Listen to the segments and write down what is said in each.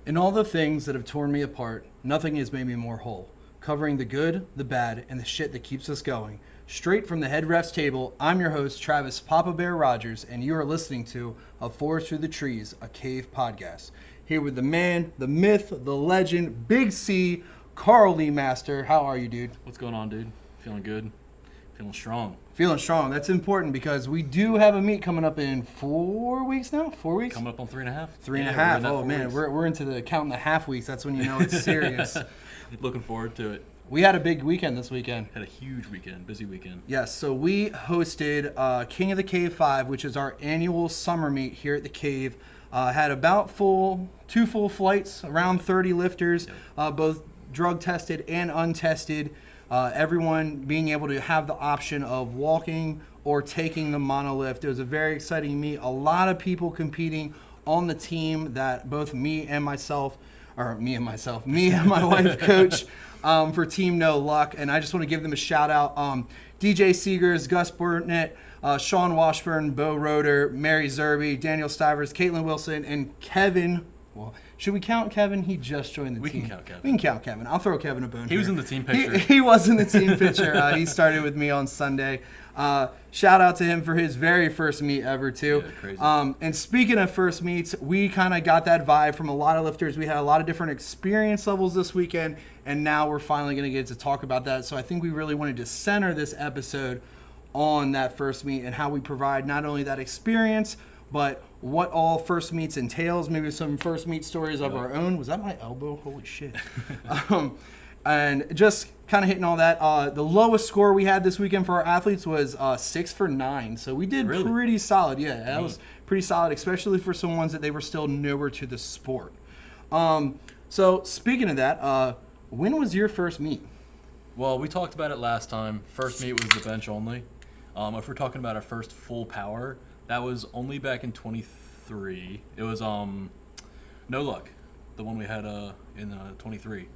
In all the things that have torn me apart, nothing has made me more whole. Covering the good, the bad, and the shit that keeps us going. Straight from the head ref's table, I'm your host, Travis Papa Bear Rogers, and you are listening to A Forest Through the Trees, a cave podcast. Here with the man, the myth, the legend, Big C, Carl Lee Master. How are you, dude? What's going on, dude? Feeling good? Feeling strong? Feeling strong. That's important because we do have a meet coming up in 4 weeks now. 4 weeks? Coming up on 3.5. Three and a half. Oh, man. We're into the counting the half weeks. That's when you know it's serious. Looking forward to it. We had a big weekend this weekend. Had a huge weekend, busy weekend. Yes, so we hosted King of the Cave 5, which is our annual summer meet here at the Cave. Had about two full flights, around 30 lifters, both drug tested and untested. Everyone being able to have the option of walking or taking the monolift. It was a very exciting meet. A lot of people competing on the team that both me and my wife coach for Team No Luck. And I just want to give them a shout out. DJ Seegers, Gus Burnett, Sean Washburn, Bo Roeder, Mary Zerby, Daniel Stivers, Caitlin Wilson, and Kevin. Well, should we count Kevin? He just joined the team. We can count Kevin. We can count Kevin. I'll throw Kevin a bone. He was in the team picture. He was in the team picture. He started with me on Sunday. Shout out to him for his very first meet ever, too. Yeah, crazy. And speaking of first meets, we kind of got that vibe from a lot of lifters. We had a lot of different experience levels this weekend, and now we're finally going to get to talk about that. So I think we really wanted to center this episode on that first meet and how we provide not only that experience, but what all first meets entails, maybe some first meet stories of our own. Was that my elbow? Holy shit. And just kind of hitting all that. The lowest score we had this weekend for our athletes was 6 for 9. So we did pretty solid. Yeah, that was pretty solid, especially for some ones that they were still newer to the sport. So speaking of that, when was your first meet? Well, we talked about it last time. First meet was the bench only. If we're talking about our first full power, that was only back in 23. It was No Luck, the one we had in 23.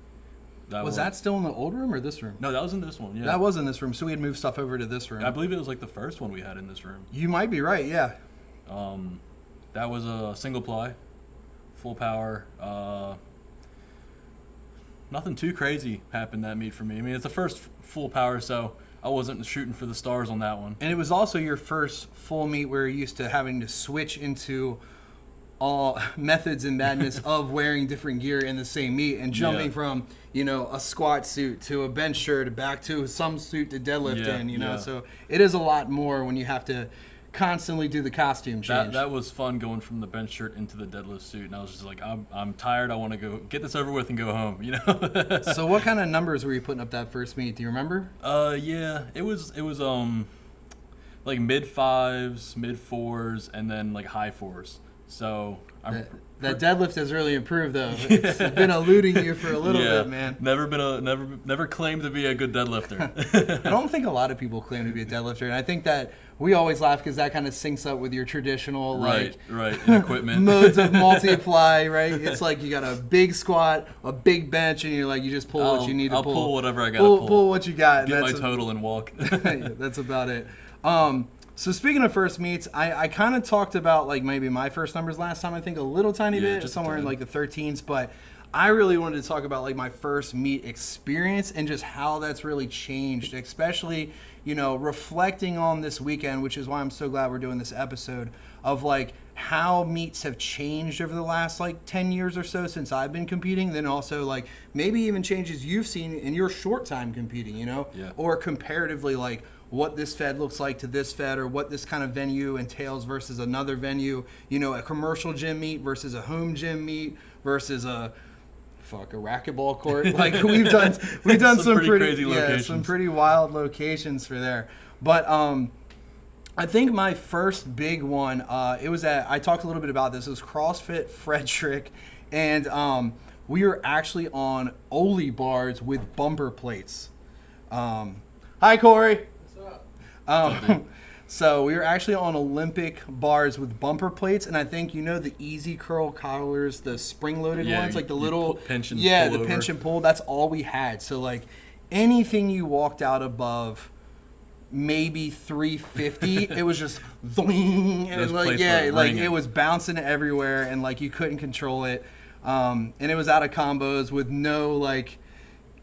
Was that still in the old room or this room? No, that was in this one, yeah. That was in this room, so we had moved stuff over to this room. I believe it was like the first one we had in this room. You might be right, yeah. That was a single ply, full power. Nothing too crazy happened that meet for me. I mean, it's the first full power, so I wasn't shooting for the stars on that one. And it was also your first full meet where you're used to having to switch into all methods and madness of wearing different gear in the same meet and jumping from, a squat suit to a bench shirt back to some suit to deadlift in, So it is a lot more when you have to constantly do the costume change. That was fun going from the bench shirt into the deadlift suit, and I was just like, I'm tired. I want to go get this over with and go home. So what kind of numbers were you putting up that first meet? Do you remember? Yeah, it was like mid 5s, mid 4s, and then like high 4s. So that deadlift has really improved, though. It's been eluding you for a little bit, man. Never claimed to be a good deadlifter. I don't think a lot of people claim to be a deadlifter, and I think that we always laugh because that kind of syncs up with your traditional right, and equipment modes of multiply, right? It's like you got a big squat, a big bench, and you're like you just pull what you need to pull. I'll pull whatever I got to pull. Pull what you got. Get my total and walk. That's about it. So speaking of first meets, I kind of talked about like maybe my first numbers last time, I think a little tiny bit, just somewhere in like the 13s, but I really wanted to talk about like my first meet experience and just how that's really changed, especially, reflecting on this weekend, which is why I'm so glad we're doing this episode of like how meets have changed over the last like 10 years or so since I've been competing, then also like maybe even changes you've seen in your short time competing, or comparatively like what this Fed looks like to this Fed or what this kind of venue entails versus another venue, a commercial gym meet versus a home gym meet versus a racquetball court. Like we've done some pretty crazy locations. Some pretty wild locations for there. But I think my first big one, I talked a little bit about this. It was CrossFit Frederick, and we were actually on Oli bars with bumper plates. Hi, Corey. So we were actually on Olympic bars with bumper plates, and I think the easy curl collars, the spring-loaded ones, like the little pinch and pull pinch and pull. That's all we had. So like anything you walked out above maybe 350, it was just and like it was bouncing everywhere, and like you couldn't control it. And it was out of combos with no, like,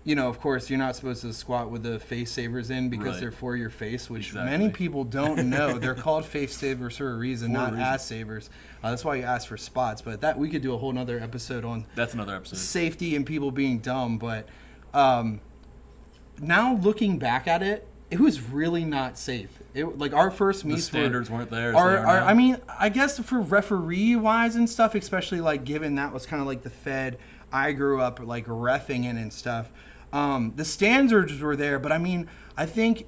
of course, you're not supposed to squat with the face savers in because they're for your face, which many people don't know. They're called face savers for a reason, not ass savers. That's why you ask for spots. But that we could do a whole nother episode on. That's another episode. Safety and people being dumb. But now looking back at it, it was really not safe. Like our first meets, the standards weren't there. I mean, I guess for referee wise and stuff, especially like given that was kind of like the Fed I grew up like reffing in and stuff. The standards were there, but I mean, I think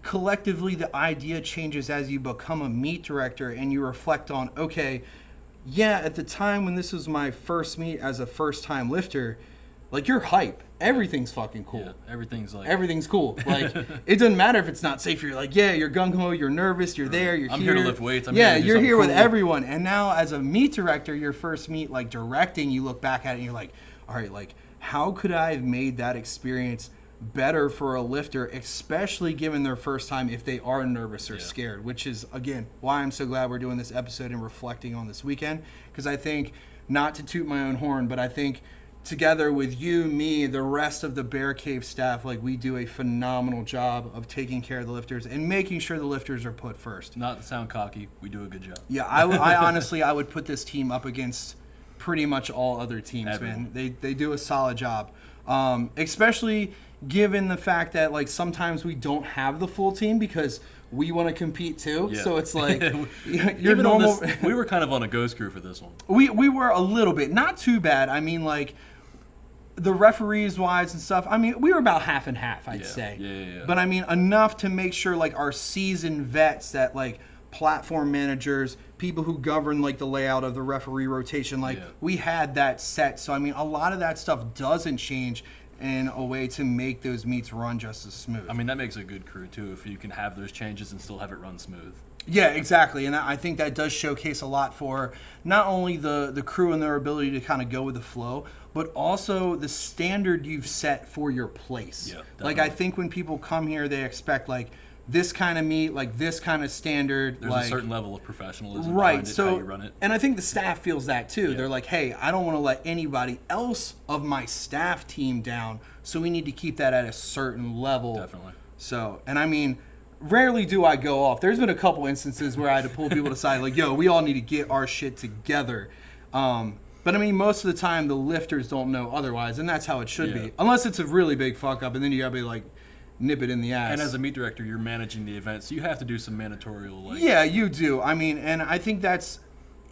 collectively the idea changes as you become a meet director and you reflect on, okay, yeah, at the time when this was my first meet as a first-time lifter, like you're hype. Everything's fucking cool. Yeah, everything's cool. Like it doesn't matter if it's not safe. You're like, yeah, you're gung ho, you're nervous, you're there, you're I'm here. here to lift weights. You're here with everyone. And now as a meet director, your first meet, like directing, you look back at it and you're like, all right, like how could I have made that experience better for a lifter, especially given their first time if they are nervous or scared, which is, again, why I'm so glad we're doing this episode and reflecting on this weekend. Because I think, not to toot my own horn, but I think together with you, me, the rest of the Bear Cave staff, like we do a phenomenal job of taking care of the lifters and making sure the lifters are put first. Not to sound cocky, we do a good job. Yeah, I honestly, I would put this team up against pretty much all other teams, man. They do a solid job, especially given the fact that like sometimes we don't have the full team because we want to compete too. Yeah. So it's like you're normal. We were kind of on a ghost crew for this one. We were a little bit, not too bad. I mean, like the referees wise and stuff. I mean, we were about half and half, I'd say. Yeah. But I mean, enough to make sure like our seasoned vets that like platform managers, people who govern like the layout of the referee rotation, like we had that set. So I mean, a lot of that stuff doesn't change in a way to make those meets run just as smooth. I mean, that makes a good crew too if you can have those changes and still have it run smooth. Yeah, exactly. And I think that does showcase a lot for not only the crew and their ability to kind of go with the flow, but also the standard you've set for your place. Yeah, like I think when people come here, they expect like this kind of meet, like this kind of standard. There's like, a certain level of professionalism right. behind it, So, how you run it. And I think the staff feels that too. Yeah. They're like, hey, I don't want to let anybody else of my staff team down, so we need to keep that at a certain level. Definitely. So, and I mean, rarely do I go off. There's been a couple instances where I had to pull people aside, like, yo, we all need to get our shit together. But I mean, most of the time, the lifters don't know otherwise, and that's how it should be. Unless it's a really big fuck up, and then you gotta be like, nip it in the ass. And as a meet director, you're managing the event, so you have to do some mandatorial, like... Yeah, you do. I mean, and I think that's...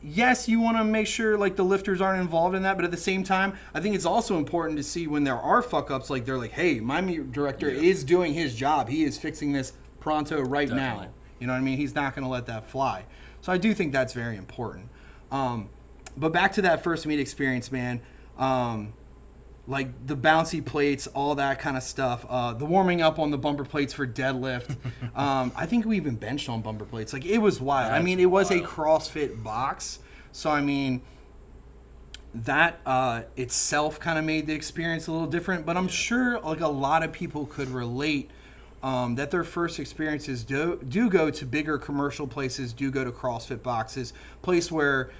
Yes, you want to make sure like the lifters aren't involved in that, but at the same time, I think it's also important to see when there are fuck-ups, like they're like, hey, my meet director is doing his job. He is fixing this pronto right now. You know what I mean? He's not going to let that fly. So I do think that's very important. But back to that first meet experience, man. Like the bouncy plates, all that kind of stuff. The warming up on the bumper plates for deadlift. I think we even benched on bumper plates. Like it was wild. I mean, it was a CrossFit box. So, I mean, that itself kind of made the experience a little different. But I'm sure like a lot of people could relate that their first experiences do go to bigger commercial places, do go to CrossFit boxes, place where...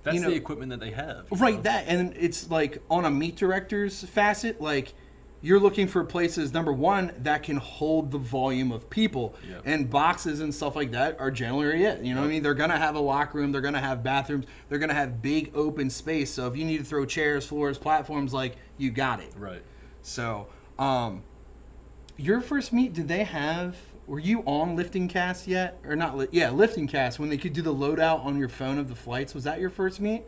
That's the equipment that they have. Right, that. And it's like on a meet director's facet, like you're looking for places, number one, that can hold the volume of people. Yep. And boxes and stuff like that are generally it. You know what I mean? They're going to have a locker room. They're going to have bathrooms. They're going to have big open space. So if you need to throw chairs, floors, platforms, like you got it. Right. So your first meet, did they have... Were you on Lifting Cast yet? Or not? Lifting Cast, when they could do the loadout on your phone of the flights. Was that your first meet?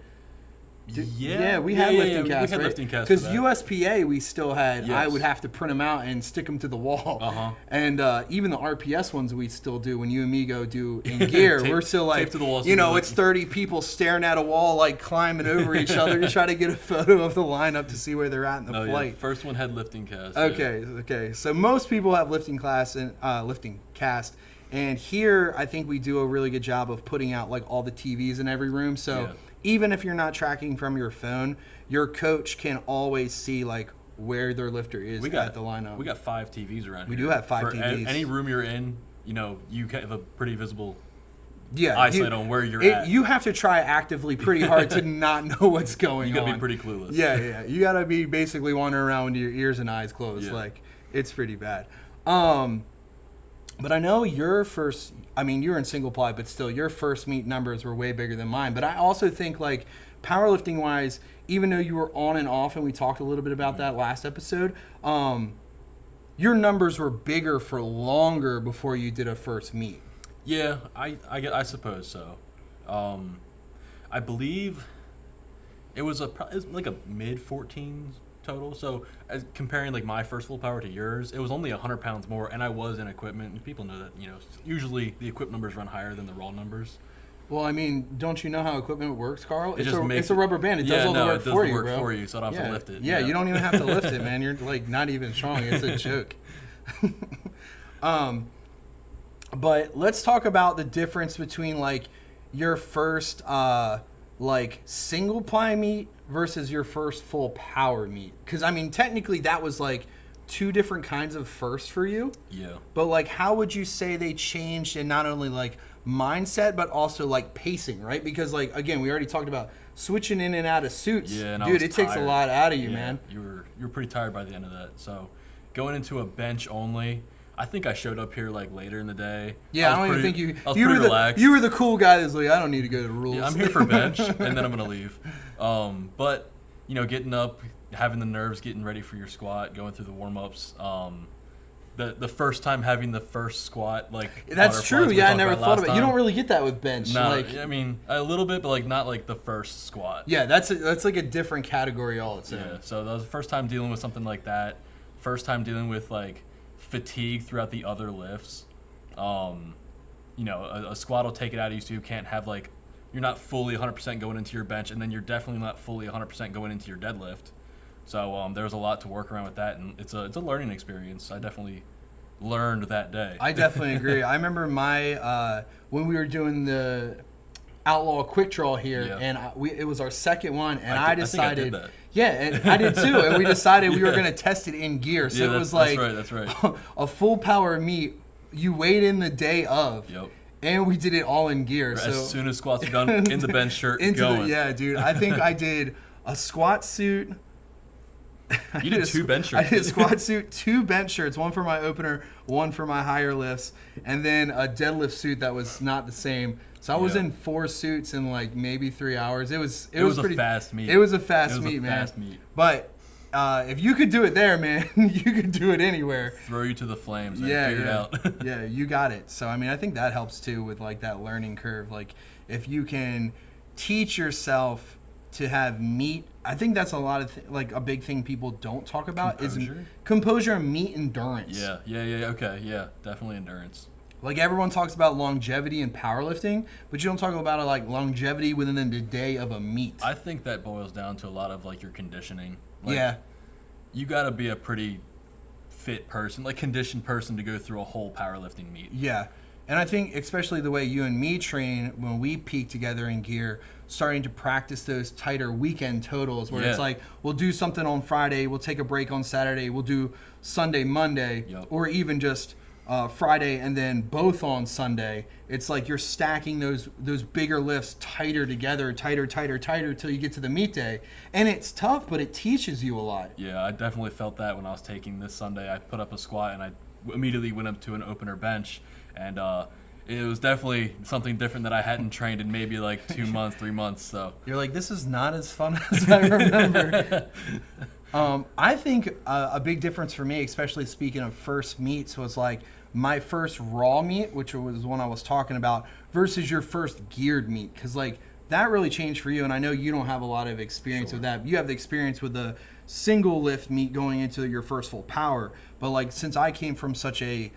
We had Lifting Cast, right? Because USPA we still had. Yes. I would have to print them out and stick them to the wall. And even the RPS ones we still do when you and me go do in gear. We're still like, it's 30 people staring at a wall, like climbing over each other to try to get a photo of the lineup to see where they're at in the flight. Yeah. First one had Lifting Cast. Okay. So most people have Lifting Class and Lifting Cast. And here, I think we do a really good job of putting out like all the TVs in every room. So even if you're not tracking from your phone, your coach can always see like where their lifter is at the lineup. We got 5 TVs around here. We do have 5 TVs. Any room you're in, you have a pretty visible eyesight on where you're at. You have to try actively pretty hard to not know what's going on. You gotta be pretty clueless. Yeah. You gotta be basically wandering around with your ears and eyes closed. Yeah. Like, it's pretty bad. But I know your first, I mean, you were in single ply, but still, your first meet numbers were way bigger than mine. But I also think, like, powerlifting wise, even though you were on and off, and we talked a little bit about that last episode, your numbers were bigger for longer before you did a first meet. Yeah, I suppose so. I believe it was like a mid 14s total. So as comparing like my first full power to yours, it was only 100 pounds more, and I was in equipment. And people know that, you know, usually the equipment numbers run higher than the raw numbers. Well, I mean, don't you know how equipment works, Carl? It's a rubber band. It does all the work for you, bro. It does the work for you, so I don't have to lift it. Yeah, you don't even have to lift it, man. You're like not even strong. It's a joke. But let's talk about the difference between like your first like single ply meet versus your first full power meet. Because I mean, technically that was like two different kinds of firsts for you. Yeah. But like, how would you say they changed in not only like mindset but also like pacing, right? Because like again, we already talked about switching in and out of suits. Yeah, and dude, it takes a lot out of you, yeah, man. You were pretty tired by the end of that. So going into a bench only, I think I showed up here like later in the day. Yeah, I don't even think you. I was you pretty were relaxed. You were the cool guy that's like, I don't need to go to the rules. Yeah, I'm here for bench, and then I'm gonna leave. But you know, getting up, having the nerves, getting ready for your squat, going through the warm ups. The first time having the first squat, like that's true. Yeah, I never thought of it. You don't really get that with bench. No, like, I mean a little bit, but like not like the first squat. Yeah, that's like a different category all its own. Yeah, so that was the first time dealing with something like that. First time dealing with like fatigue throughout the other lifts. You know, a squat will take it out of you, so you can't have like, you're not fully 100% going into your bench, and then you're definitely not fully 100% going into your deadlift. So there was a lot to work around with that, and it's a learning experience. I definitely learned that day. I definitely agree. I remember my when we were doing the Outlaw Quick Draw here, Yeah. and it was our second one, and I decided, I think I did that. yeah, and I did too, and we decided we were going to test it in gear. So Yeah, it was like that's right. a full power meet. You weighed in the day of. Yep. And we did it all in gear. So As soon as squats are done, in the bench shirt, going. Yeah, dude. I think I did a squat suit. You did two bench shirts. I did a squat suit, two bench shirts, one for my opener, one for my higher lifts, and then a deadlift suit that was not the same. So I was in 4 suits in like maybe 3 hours. It was pretty a fast meet. It was a fast meet, man. Fast meet. But if you could do it there, man, you could do it anywhere. Throw you to the flames. Man. Yeah, Figure it out. Yeah, you got it. So I mean, I think that helps too with like that learning curve. Like if you can teach yourself to have meet, I think that's a lot of like a big thing people don't talk about is composure and meet endurance. Yeah. Okay, yeah, definitely endurance. Like everyone talks about longevity in powerlifting, but you don't talk about like longevity within the day of a meet. I think that boils down to a lot of like your conditioning. Like, yeah. You got to be a pretty fit person, like conditioned person, to go through a whole powerlifting meet. Yeah. And I think especially the way you and me train when we peak together in gear, starting to practice those tighter weekend totals where it's like we'll do something on Friday, we'll take a break on Saturday, we'll do Sunday, Monday, or even just Friday and then both on Sunday. It's like you're stacking those bigger lifts tighter together, tighter till you get to the meet day. And it's tough, but it teaches you a lot. Yeah, I definitely felt that when I was taking this Sunday. I put up a squat and I immediately went up to an opener bench, and it was definitely something different that I hadn't trained in maybe like 2 months, 3 months. So you're like, this is not as fun as I remember. I think a big difference for me, especially speaking of first meets, was like my first raw meet, which was one I was talking about, versus your first geared meet. Because like that really changed for you, and I know you don't have a lot of experience with that. You have the experience with the single lift meet going into your first full power. But like since I came from such a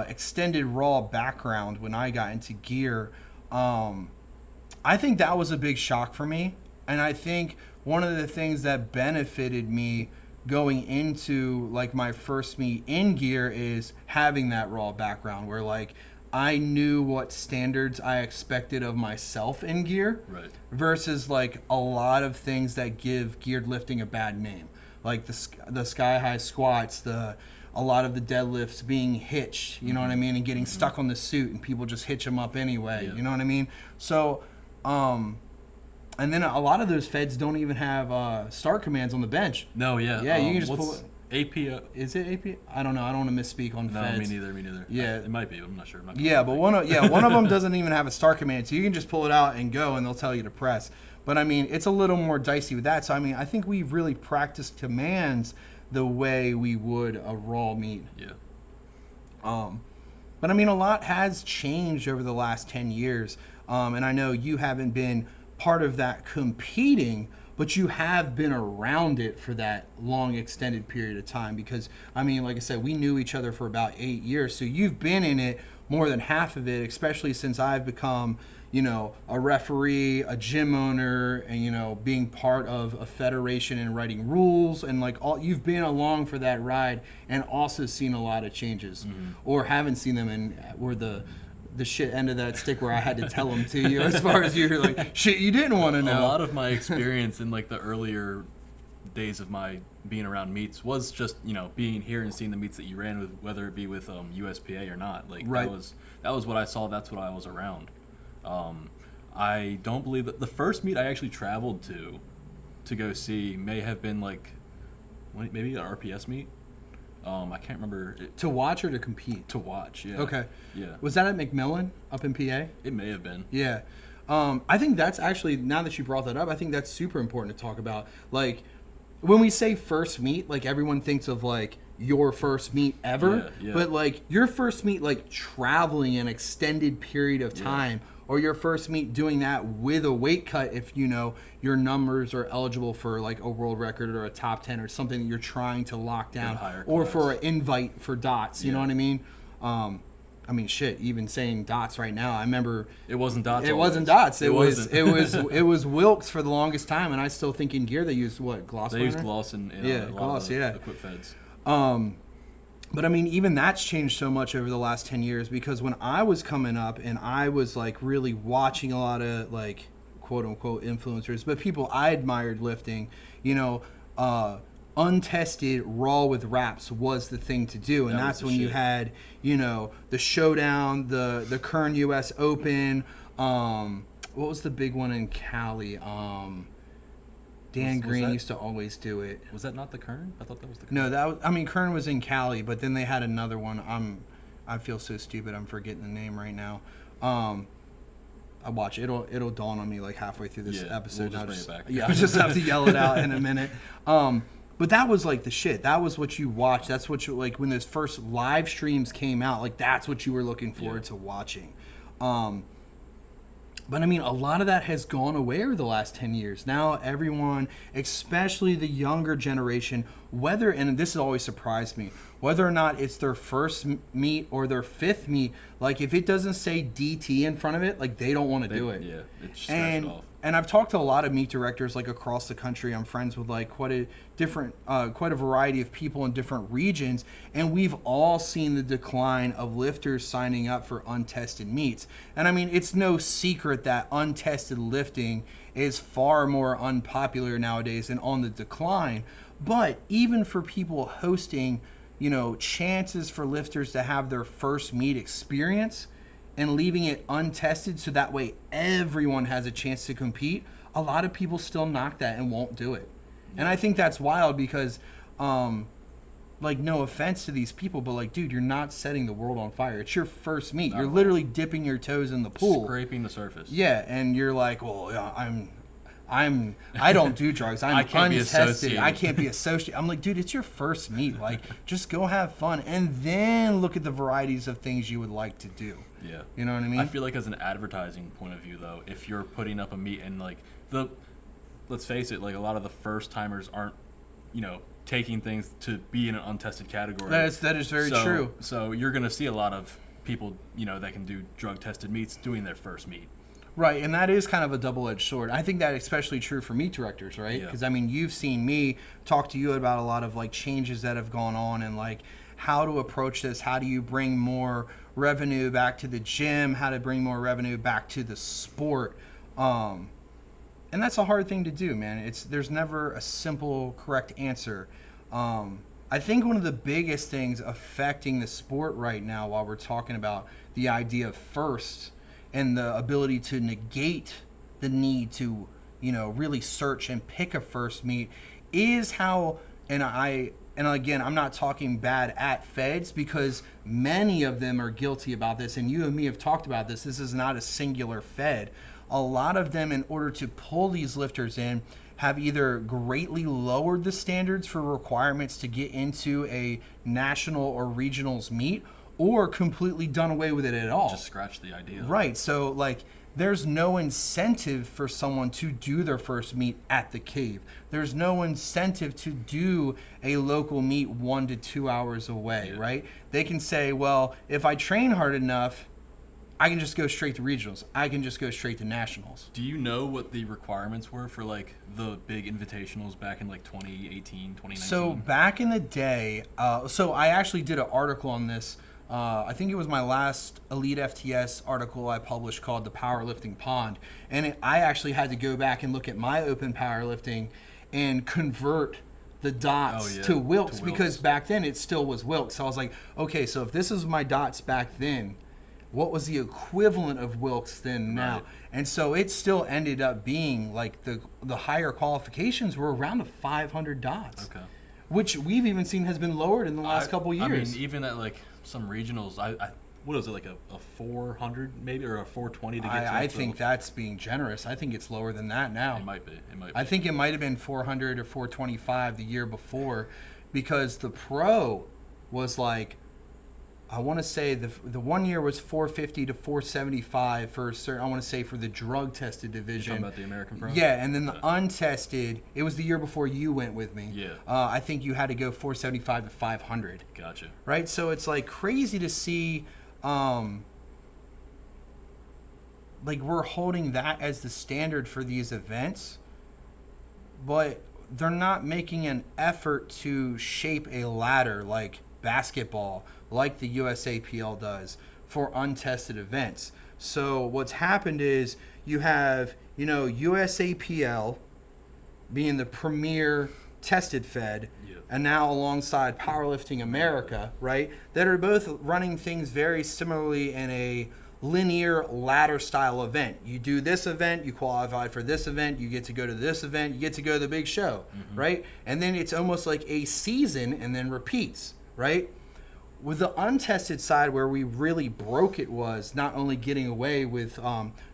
extended raw background when I got into gear, I think that was a big shock for me. And I think one of the things that benefited me going into like my first meet in gear is having that raw background where like I knew what standards I expected of myself in gear, right, versus like a lot of things that give geared lifting a bad name, like the sky high squats, the a lot of the deadlifts being hitched, you know what I mean, and getting stuck on the suit, and people just hitch them up anyway, you know what I mean? So, and then a lot of those feds don't even have start commands on the bench. No, yeah. Yeah, you can just pull it. AP? Is it AP? I don't know. I don't want to misspeak on No, feds. me neither. Yeah. It might be. I'm not sure. I'm not Yeah, but one of them doesn't even have a start command, so you can just pull it out and go, and they'll tell you to press. But I mean, it's a little more dicey with that. So I mean, I think we've really practiced commands the way we would a raw meet. Yeah. But I mean, a lot has changed over the last 10 years. And I know you haven't been part of that competing, but you have been around it for that long extended period of time. Because I mean, like I said, we knew each other for about 8 years. So you've been in it more than half of it, especially since I've become, you know, a referee, a gym owner, and, you know, being part of a federation and writing rules, and like all, you've been along for that ride and also seen a lot of changes, or haven't seen them, and were the shit end of that stick where I had to tell them to you, as far as you're like shit you didn't want to know. A lot of my experience in like the earlier days of my being around meets was just, you know, being here and seeing the meets that you ran with, whether it be with USPA or not. Like Right. that was what I saw. That's what I was around. I don't believe that the first meet I actually traveled to go see may have been like maybe an RPS meet. I can't remember. To watch or to compete? To watch, yeah. Okay. Yeah. Was that at McMillan up in PA? It may have been. Yeah. I think that's actually, now that you brought that up, I think that's super important to talk about. Like, when we say first meet, like, everyone thinks of, like, your first meet ever. Yeah, yeah. But, like, your first meet, like, traveling an extended period of time, or your first meet doing that with a weight cut if, you know, your numbers are eligible for, like, a world record or a top 10 or something that you're trying to lock down. Or for an invite for dots, you know what I mean? I mean, shit. Even saying dots right now, I remember it wasn't dots. It wasn't dots. It was Wilkes for the longest time, and I still think in gear they used what, gloss. They used gloss and yeah, a lot gloss. of the Yeah, equip feds. But I mean, even that's changed so much over the last 10 years, because when I was coming up and I was like really watching a lot of like quote unquote influencers, but people I admired lifting, you know, untested raw with wraps was the thing to do, and that's when you had, you know, the Showdown, the Kern US Open, what was the big one in Cali? Dan Green used to always do it. Was that not the Kern? I thought that was the Kern. No, that was, I mean, Kern was in Cali, but then they had another one. I feel so stupid. I'm forgetting the name right now. I watch it. It'll dawn on me like halfway through this episode. We'll just bring it back. Yeah, I just have to yell it out in a minute. But that was like the shit. That was what you watched. That's what you, like, when those first live streams came out, like that's what you were looking forward to watching. But I mean, a lot of that has gone away over the last 10 years. Now everyone, especially the younger generation, whether, and this has always surprised me, whether or not it's their first meet or their fifth meet, like if it doesn't say DT in front of it, like they don't want to do it. Yeah, it's scratch it off. And I've talked to a lot of meet directors like across the country. I'm friends with like quite a variety of people in different regions, and we've all seen the decline of lifters signing up for untested meets. And I mean, it's no secret that untested lifting is far more unpopular nowadays and on the decline. But even for people hosting, you know, chances for lifters to have their first meet experience and leaving it untested so that way everyone has a chance to compete, a lot of people still knock that and won't do it. And I think that's wild because, like, no offense to these people, but like, dude, you're not setting the world on fire. It's your first meet. You're literally dipping your toes in the pool. Scraping the surface. Yeah, and you're like, well, I don't do drugs. I'm untested. I can't be associated. I'm like, dude, it's your first meet. Like, just go have fun and then look at the varieties of things you would like to do. Yeah. You know what I mean? I feel like as an advertising point of view, though, if you're putting up a meet and like let's face it, like a lot of the first timers aren't, you know, taking things to be in an untested category. That is very true. So you're going to see a lot of people, you know, that can do drug tested meets doing their first meet. Right, and that is kind of a double-edged sword. I think that's especially true for meet directors, right? Yeah. Because, I mean, you've seen me talk to you about a lot of, like, changes that have gone on and, like, how to approach this. How do you bring more revenue back to the gym? How to bring more revenue back to the sport? And that's a hard thing to do, man. There's never a simple, correct answer. I think one of the biggest things affecting the sport right now, while we're talking about the idea of first and the ability to negate the need to, really search and pick a first meet, is how, and again, I'm not talking bad at feds, because many of them are guilty about this, and you and me have talked about this. This is not a singular fed. A lot of them, in order to pull these lifters in, have either greatly lowered the standards for requirements to get into a national or regionals meet, or completely done away with it at all. Just scratch the idea. Right. So, there's no incentive for someone to do their first meet at the cave. There's no incentive to do a local meet 1 to 2 hours away, right? They can say, well, if I train hard enough, I can just go straight to regionals. I can just go straight to nationals. Do you know what the requirements were for the big invitationals back in 2018, 2019? So back in the day, so I actually did an article on this. I think it was my last Elite FTS article I published called The Powerlifting Pond. And I actually had to go back and look at my open powerlifting and convert the dots to Wilks, because back then it still was Wilks. So I was like, okay, so if this is my dots back then, what was the equivalent of Wilks then now? Right. And so it still ended up being the higher qualifications were around the 500 dots. Okay. Which we've even seen has been lowered in the last couple of years. I mean, even at some regionals, what is it, a 400 maybe, or a 420 to get to? I think that's being generous. I think it's lower than that now. It might be. I think it might have been 400 or 425 the year before, because the pro was I want to say the 1 year was 450 to 475 for certain. I want to say for the drug tested division. You're talking about the American Pro? Yeah, and then the untested. It was the year before you went with me. Yeah. I think you had to go 475 to 500. Gotcha. Right, so it's crazy to see. We're holding that as the standard for these events, but they're not making an effort to shape a ladder like basketball, like the USAPL does, for untested events. So what's happened is you have, USAPL being the premier tested fed, and now alongside Powerlifting America, right, that are both running things very similarly in a linear ladder style event. You do this event, you qualify for this event, you get to go to this event, you get to go to the big show, right? And then it's almost like a season and then repeats, right? With the untested side, where we really broke it was not only getting away with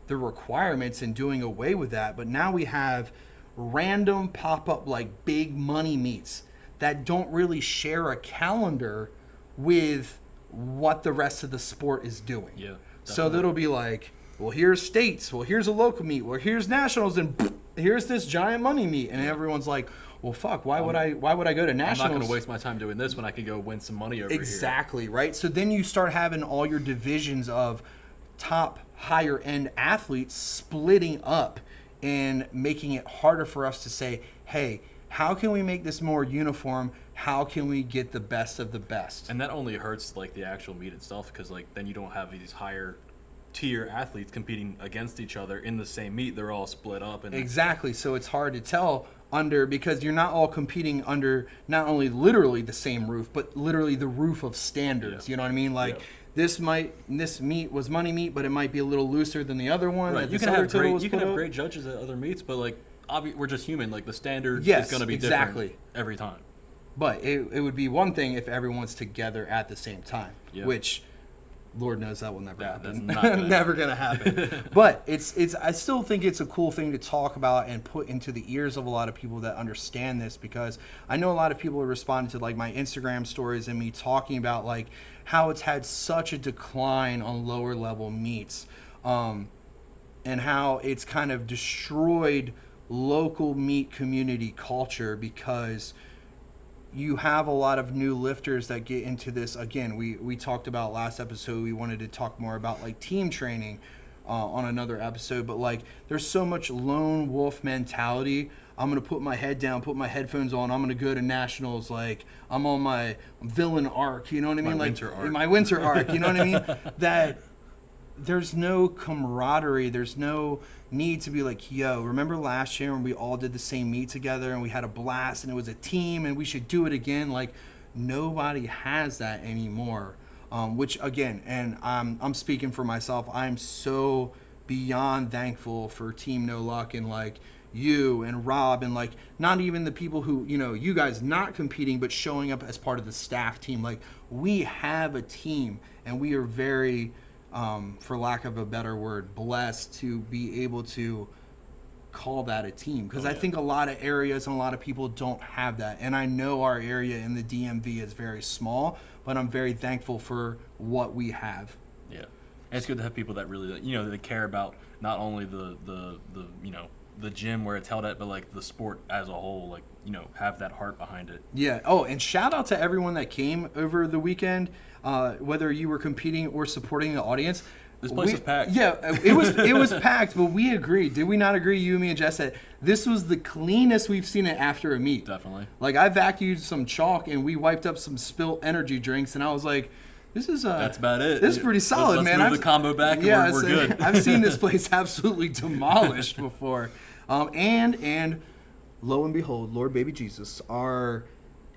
the requirements and doing away with that, but now we have random pop-up big money meets that don't really share a calendar with what the rest of the sport is doing. Yeah. So that'll be well, here's states, well, here's a local meet, well, here's nationals, and here's this giant money meet, and everyone's like, well, fuck, why would I go to nationals? I'm not going to waste my time doing this when I can go win some money over here. Exactly, right? So then you start having all your divisions of top, higher end athletes splitting up and making it harder for us to say, hey, how can we make this more uniform? How can we get the best of the best? And that only hurts the actual meet itself, because then you don't have these higher tier athletes competing against each other in the same meet. They're all split up. And exactly. So it's hard to tell because you're not all competing under not only literally the same roof, but literally the roof of standards. Yeah. You know what I mean? This meet was money meet, but it might be a little looser than the other one. Right. You can have great judges at other meets, but we're just human. The standard is going to be different every time. But it would be one thing if everyone's together at the same time, which Lord knows that will never happen. That's not never going to happen. But I still think it's a cool thing to talk about and put into the ears of a lot of people that understand this, because I know a lot of people have responded to my Instagram stories and me talking about how it's had such a decline on lower level meets, and how it's kind of destroyed local meet community culture, because you have a lot of new lifters that get into this. Again, we talked about last episode, we wanted to talk more about team training on another episode, but there's so much lone wolf mentality. I'm going to put my head down, put my headphones on, I'm going to go to nationals, I'm on my villain arc, you know what I mean? My winter arc, you know what I mean? That there's no camaraderie, there's no need to be yo, remember last year when we all did the same meet together and we had a blast and it was a team and we should do it again? nobody has that anymore. Which again, and I'm speaking for myself, I'm so beyond thankful for Team No Luck and like you and Rob and like not even the people who, you guys not competing but showing up as part of the staff team. Like we have a team and we are very, for lack of a better word, blessed to be able to call that a team, because I think a lot of areas and a lot of people don't have that. And I know our area in the DMV is very small, but I'm very thankful for what we have. Yeah, and it's good to have people that really, they care about not only the the gym where it's held at, but like the sport as a whole, like, have that heart behind it. Yeah. Oh, and shout out to everyone that came over the weekend, whether you were competing or supporting the audience. This place was packed. Yeah, it was packed, but we agreed. Did we not agree, you, me, and Jess, that this was the cleanest we've seen it after a meet? Definitely. Like, I vacuumed some chalk, and we wiped up some spilt energy drinks, and I was like, that's about it. This is pretty solid, let's man. Move the combo back, and we're good. I've seen this place absolutely demolished before. And lo and behold, Lord baby Jesus, our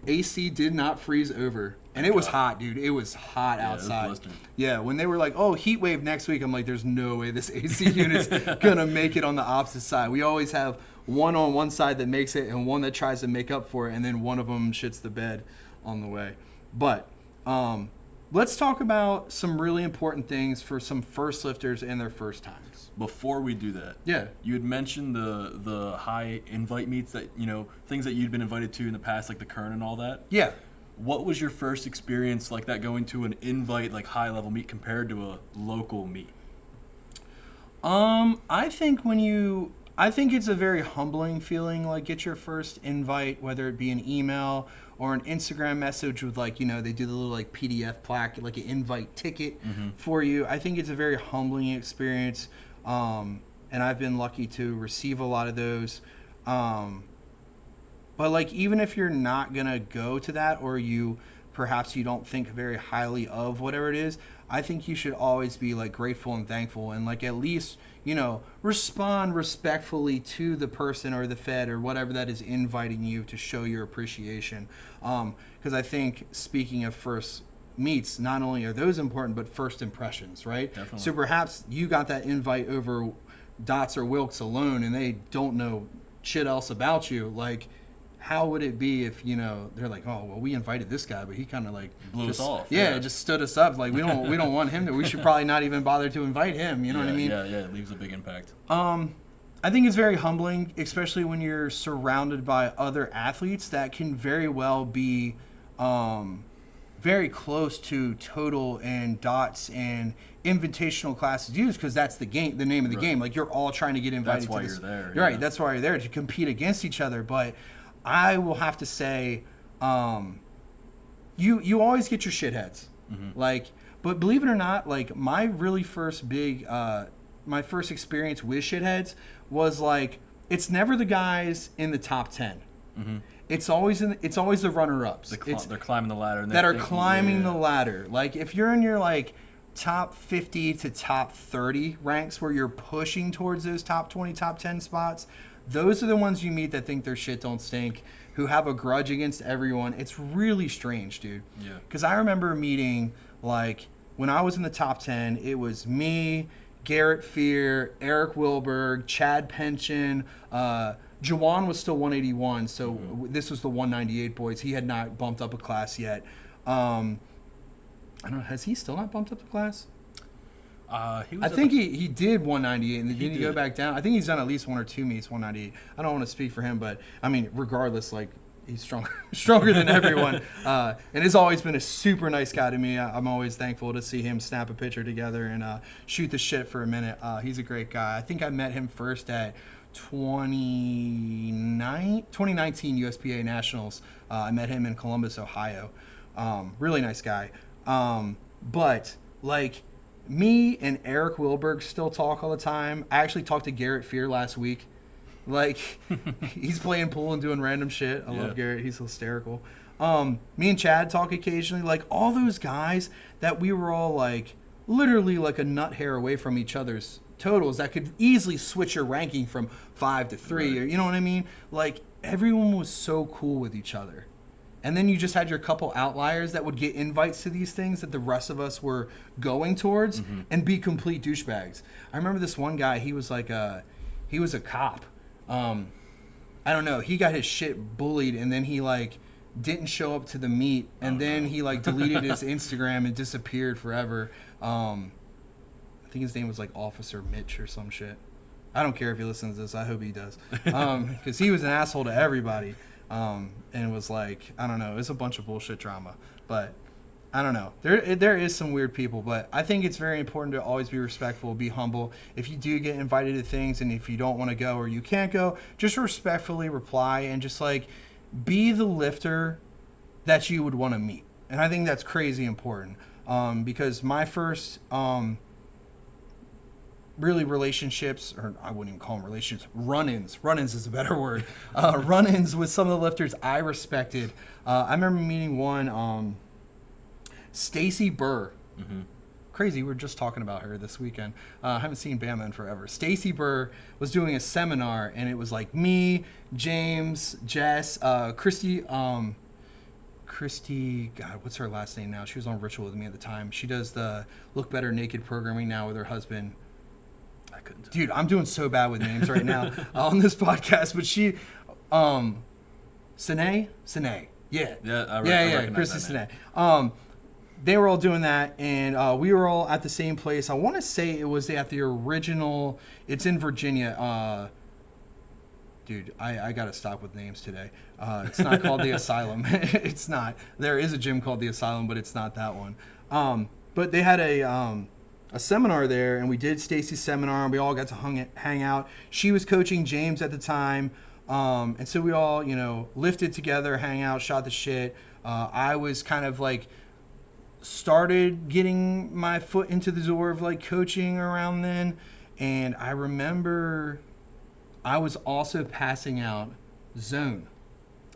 AC did not freeze over. And it was hot, dude. It was hot outside. It was blistering. Yeah, when they were like, oh, heat wave next week, I'm like, there's no way this AC unit's going to make it on the opposite side. We always have one on one side that makes it and one that tries to make up for it, and then one of them shits the bed on the way. But let's talk about some really important things for some first lifters and their first times. Before we do that, yeah, you had mentioned the high invite meets that, things that you'd been invited to in the past, like the Kern and all that. Yeah. What was your first experience like that, going to an invite, like high level meet compared to a local meet? I think it's a very humbling feeling, like get your first invite, whether it be an email or an Instagram message with like, they do the little like PDF plaque, like an invite ticket for you. I think it's a very humbling experience. And I've been lucky to receive a lot of those. But like, even if you're not going to go to that, or perhaps you don't think very highly of whatever it is, I think you should always be like grateful and thankful and like at least, respond respectfully to the person or the fed or whatever that is inviting you to show your appreciation. Because I think, speaking of first meets, not only are those important, but first impressions, right? Definitely. So perhaps you got that invite over Dots or Wilkes alone and they don't know shit else about you. Like, how would it be if, they're like, oh, well, we invited this guy, but he kind of like blew us off. Yeah, just stood us up. Like, we don't want him to. We should probably not even bother to invite him. You know what I mean? Yeah, it leaves a big impact. I think it's very humbling, especially when you're surrounded by other athletes that can very well be very close to total and dots and invitational classes used, because that's the name of the game. Like, you're all trying to get invited. That's why to this. You're there. You're right. That's why you're there, to compete against each other. But I will have to say, you always get your shitheads. Like, but believe it or not, like my really first my first experience with shitheads was like, it's never the guys in the top 10. It's always the runner-ups. They're climbing the ladder. That are climbing the ladder. Like, if you're in your like top 50 to top 30 ranks where you're pushing towards those top 20, top 10 spots, those are the ones you meet that think their shit don't stink, who have a grudge against everyone. It's really strange, dude. Yeah. Because I remember meeting, like, when I was in the top 10, it was me, Garrett Fear, Eric Wilberg, Chad Pension, Jawan was still 181, so this was the 198 boys. He had not bumped up a class yet. I don't know, has he still not bumped up a class? I think he did 198, and then did he go back down? I think he's done at least one or two meets 198. I don't want to speak for him, but I mean, regardless, like, he's stronger than everyone, and has always been a super nice guy to me. I'm always thankful to see him snap a picture together and shoot the shit for a minute. He's a great guy. I think I met him first at 2019 USPA Nationals. I met him in Columbus, Ohio. Really nice guy. But like, me and Eric Wilberg still talk all the time. I actually talked to Garrett Fear last week. Like, he's playing pool and doing random shit. I love Garrett. He's hysterical. Me and Chad talk occasionally. Like, all those guys that we were all like literally like a nut hair away from each other's totals that could easily switch your ranking from 5 to 3, or you know what I mean? Like, everyone was so cool with each other. And then you just had your couple outliers that would get invites to these things that the rest of us were going towards and be complete douchebags. I remember this one guy, he was a cop. I don't know, he got his shit bullied, and then he like didn't show up to the meet, and then he like deleted his Instagram and disappeared forever. I think his name was like Officer Mitch or some shit. I don't care if he listens to this. I hope he does, because he was an asshole to everybody, and it was like, I don't know, it's a bunch of bullshit drama. But I don't know. There is some weird people, but I think it's very important to always be respectful, be humble. If you do get invited to things, and if you don't want to go or you can't go, just respectfully reply and just like be the lifter that you would want to meet. And I think that's crazy important, because my first really relationships, or I wouldn't even call them relationships, run-ins is a better word, run-ins with some of the lifters I respected. I remember meeting one, Stacy Burr. Crazy, we were just talking about her this weekend. I haven't seen Bama in forever. Stacy Burr was doing a seminar, and it was like me, James, Jess, Christy, God, what's her last name now? She was on Ritual with me at the time. She does the Look Better Naked programming now with her husband. I couldn't. Dude, I'm doing so bad with names right now on this podcast, but she, Sine? Yeah. Yeah, Christy Sine. They were all doing that, and we were all at the same place. I want to say it was at the original, it's in Virginia. Dude, I got to stop with names today. It's not called the Asylum. It's not. There is a gym called the Asylum, but it's not that one. But they had a seminar there, and we did Stacy's seminar, and we all got to hang out. She was coaching James at the time, and so we all, lifted together, hang out, shot the shit. I was kind of like started getting my foot into the door of like coaching around then, and I remember I was also passing out Zone.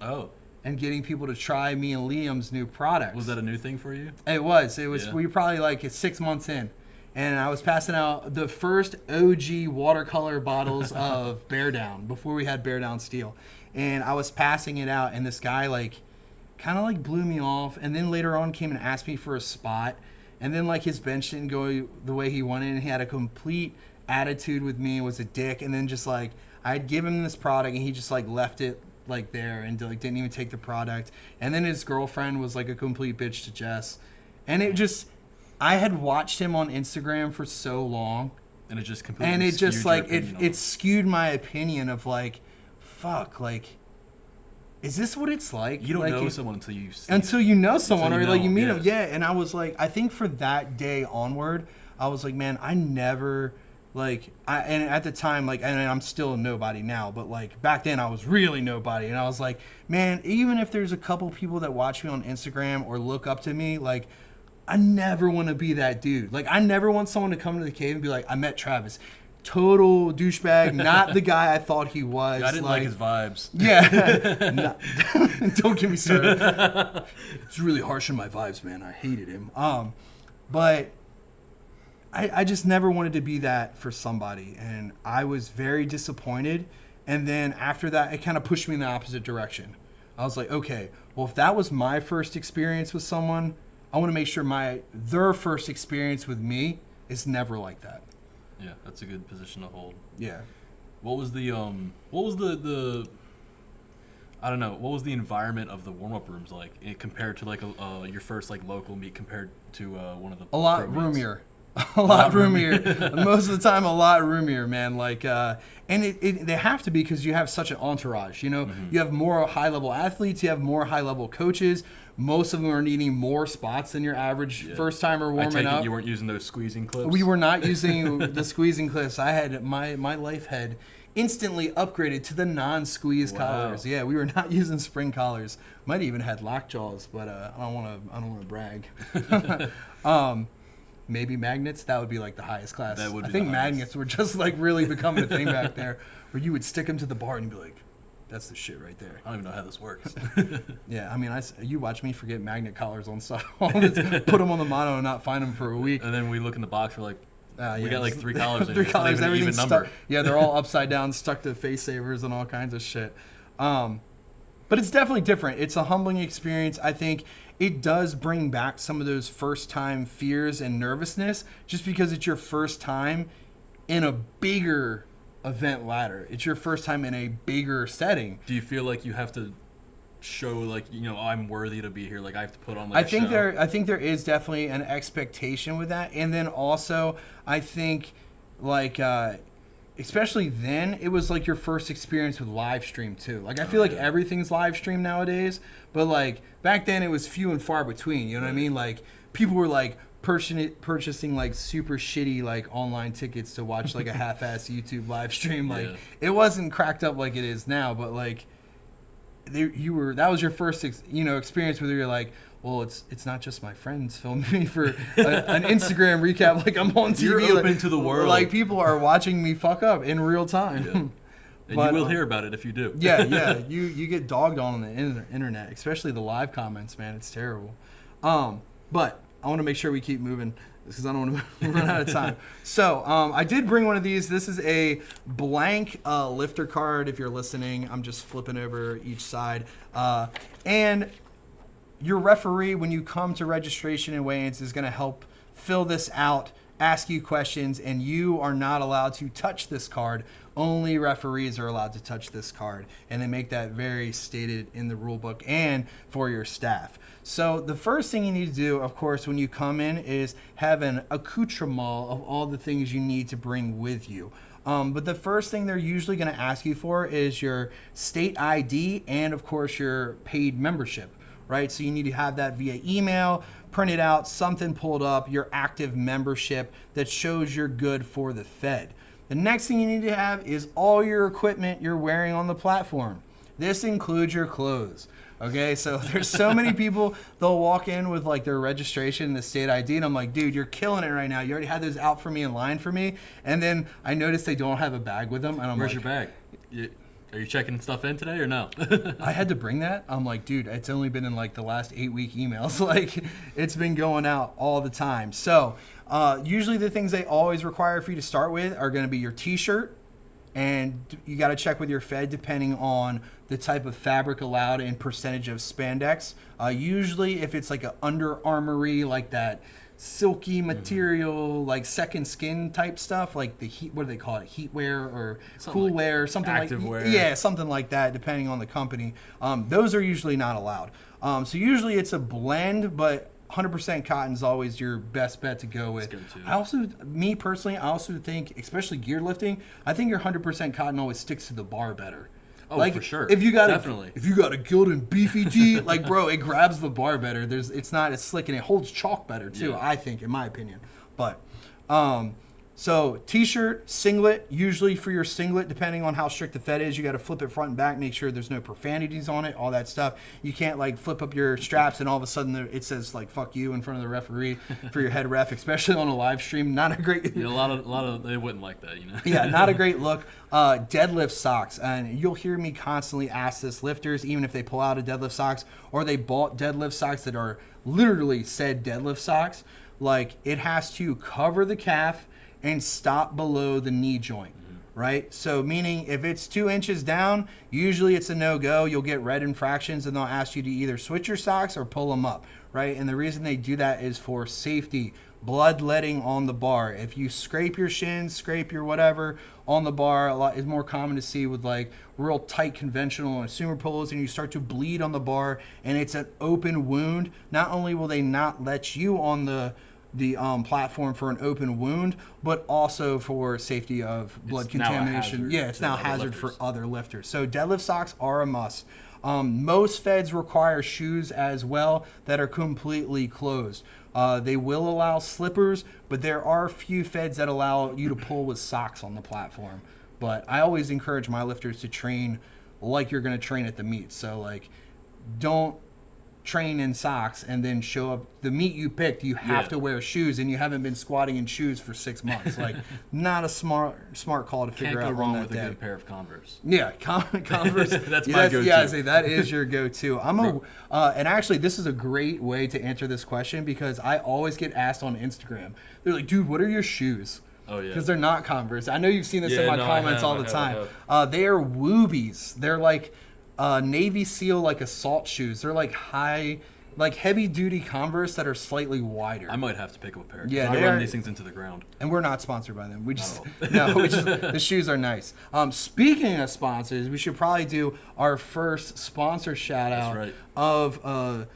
Oh. And getting people to try me and Liam's new products. Was that a new thing for you? It was. Yeah. We were probably like 6 months in. And I was passing out the first OG watercolor bottles of Bear Down before we had Bear Down Steel. And I was passing it out, and this guy like kind of like blew me off, and then later on came and asked me for a spot, and then like his bench didn't go the way he wanted, and he had a complete attitude with me, was a dick, and then just like I'd give him this product, and he just like left it like there and like didn't even take the product. And then his girlfriend was like a complete bitch to Jess, and it just, I had watched him on Instagram for so long, and it just completely and it skewed just your like opinion on it skewed my opinion of like, fuck, like, is this what it's like? You don't like, know someone until you see until you know someone, or like you meet them. Yeah. And I was like, I think for that day onward, I was like, man, I never like and at the time, like, and I'm still a nobody now, but like back then I was really nobody, and I was like, man, even if there's a couple people that watch me on Instagram or look up to me, like, I never want to be that dude. Like, I never want someone to come to the cave and be like, I met Travis. Total douchebag, not the guy I thought he was. I didn't like his vibes. Yeah. Don't get me started. It's really harsh on my vibes, man. I hated him. But I just never wanted to be that for somebody, and I was very disappointed. And then after that, it kind of pushed me in the opposite direction. I was like, okay, well, if that was my first experience with someone, I want to make sure their first experience with me is never like that. Yeah, that's a good position to hold. Yeah. What was the I don't know, what was the environment of the warm-up rooms like compared to like your first like local meet compared to one of the a lot roomier. A lot roomier. Most of the time, a lot roomier, man. Like, and they have to be, because you have such an entourage. You know, you have more high-level athletes, you have more high-level coaches. Most of them are needing more spots than your average first-timer warming I take up. it you weren't using those squeezing clips? We were not using the squeezing clips. I had my life had instantly upgraded to the non-squeeze collars. Yeah, we were not using spring collars. Might even had lockjaws, but I don't want to brag. Maybe magnets. That would be like the highest class. That would be I think the highest. magnets were just like really becoming a thing back there, where you would stick them to the bar and you'd be like, "That's the shit right there." I don't even know how this works. Yeah, I mean, you watch me forget magnet collars on stuff. Put them on the mono and not find them for a week. And then we look in the box, we're like, we got like 3 collars in Three here. It's not collars, even an even everything's number. stuck. Yeah, they're all upside down, stuck to face savers and all kinds of shit. But it's definitely different. It's a humbling experience. I think it does bring back some of those first time fears and nervousness just because it's your first time in a bigger event ladder. It's your first time in a bigger setting. Do you feel like you have to show I'm worthy to be here? Like I have to put on I think there is definitely an expectation with that. And then also I think especially then, it was like your first experience with live stream too. Like I feel like everything's live stream nowadays, but like back then it was few and far between. You know what I mean? Like people were like purchasing like super shitty like online tickets to watch like a half-ass YouTube live stream. Like it wasn't cracked up like it is now, but like that was your first experience where you're like, well, it's not just my friends filming me for an Instagram recap. Like I'm on TV. You're open to the world. Like people are watching me fuck up in real time. Yeah. And but, you will hear about it if you do. Yeah. You get dogged on the internet, especially the live comments, man. It's terrible. But I want to make sure we keep moving because I don't want to run out of time. So I did bring one of these. This is a blank lifter card. If you're listening, I'm just flipping over each side. And your referee, when you come to registration and weigh-ins, is going to help fill this out, ask you questions, and you are not allowed to touch this card. Only referees are allowed to touch this card, and they make that very stated in the rule book and for your staff. So the first thing you need to do, of course, when you come in is have an accoutrement of all the things you need to bring with you. But the first thing they're usually going to ask you for is your state ID and, of course, your paid membership. Right, so you need to have that via email, print it out, something pulled up, your active membership that shows you're good for the Fed. The next thing you need to have is all your equipment you're wearing on the platform. This includes your clothes. Okay, so there's so many people, they'll walk in with like their registration and the state ID, and I'm like, dude, you're killing it right now. You already had those out for me in line for me. And then I noticed they don't have a bag with them. And I'm Where's like, your bag? Are you checking stuff in today or no? I had to bring that. I'm like, dude, it's only been in like the last 8-week emails. Like it's been going out all the time. So usually the things they always require for you to start with are going to be your t-shirt. And you got to check with your Fed depending on the type of fabric allowed and percentage of spandex. Usually if it's like an Under Armour-y, like that silky material, like second skin type stuff, like the heat, what do they call it? Heat wear or cool wear, something like wear. Yeah, something like that, depending on the company. Those are usually not allowed. So usually it's a blend, but 100% cotton is always your best bet to go with. Me personally, I also think, especially gear lifting, I think your 100% cotton always sticks to the bar better. Oh, like, for sure. If you got Definitely. If you got a Gildan beefy tee, like bro, it grabs the bar better. It's not as slick and it holds chalk better too. Yeah. I think, in my opinion. But so t-shirt, singlet. Usually for your singlet, depending on how strict the Fed is, you got to flip it front and back, make sure there's no profanities on it, all that stuff. You can't like flip up your straps and all of a sudden it says like "fuck you" in front of the referee for your head ref, especially on a live stream. Not a great. Yeah, a lot of they wouldn't like that, you know. Yeah, not a great look. Deadlift socks, and you'll hear me constantly ask this lifters, even if they pull out a deadlift socks or they bought deadlift socks that are literally said deadlift socks. Like it has to cover the calf and stop below the knee joint, right? So meaning if it's 2 inches down, usually it's a no-go. You'll get red infractions and they'll ask you to either switch your socks or pull them up, right? And the reason they do that is for safety, bloodletting on the bar. If you scrape your shins, scrape your whatever on the bar, a lot is more common to see with like real tight conventional and sumo pulls, and you start to bleed on the bar and it's an open wound. Not only will they not let you on the platform for an open wound, but also for safety of blood contamination. Yeah, it's now a hazard for other lifters. So deadlift socks are a must. Most Feds require shoes as well that are completely closed. They will allow slippers, but there are a few Feds that allow you to pull with socks on the platform. But I always encourage my lifters to train like you're going to train at the meet. So like, don't train in socks and then show up the meet you picked. You have to wear shoes, and you haven't been squatting in shoes for 6 months. Like, not a smart call to figure out. Can't go wrong with a good pair of Converse. Yeah, Converse. That's my go-to. Yeah, I say that is your go-to. And actually, this is a great way to answer this question because I always get asked on Instagram. They're like, "Dude, what are your shoes?" Oh yeah. Because they're not Converse. I know you've seen this in my comments all the time. I have. They are Woobies. They're like Navy SEAL like assault shoes. They're like heavy duty Converse that are slightly wider. I might have to pick up a pair. Yeah, I run these things into the ground. And we're not sponsored by them. We just the shoes are nice. Speaking of sponsors, we should probably do our first sponsor shout out of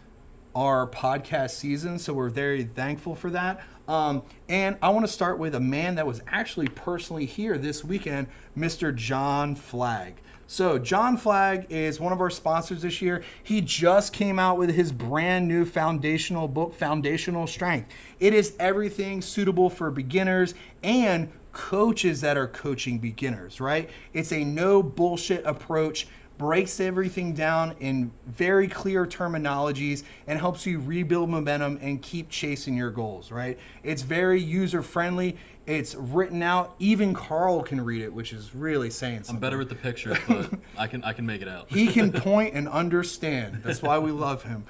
our podcast season. So we're very thankful for that. And I want to start with a man that was actually personally here this weekend, Mr. John Flagg. So John Flagg is one of our sponsors this year. He just came out with his brand new foundational book, Foundational Strength. It is everything suitable for beginners and coaches that are coaching beginners, right? It's a no bullshit approach, breaks everything down in very clear terminologies, and helps you rebuild momentum and keep chasing your goals, right? It's very user friendly. It's written out. Even Carl can read it, which is really saying something. I'm better with the pictures, but I can make it out. He can point and understand. That's why we love him.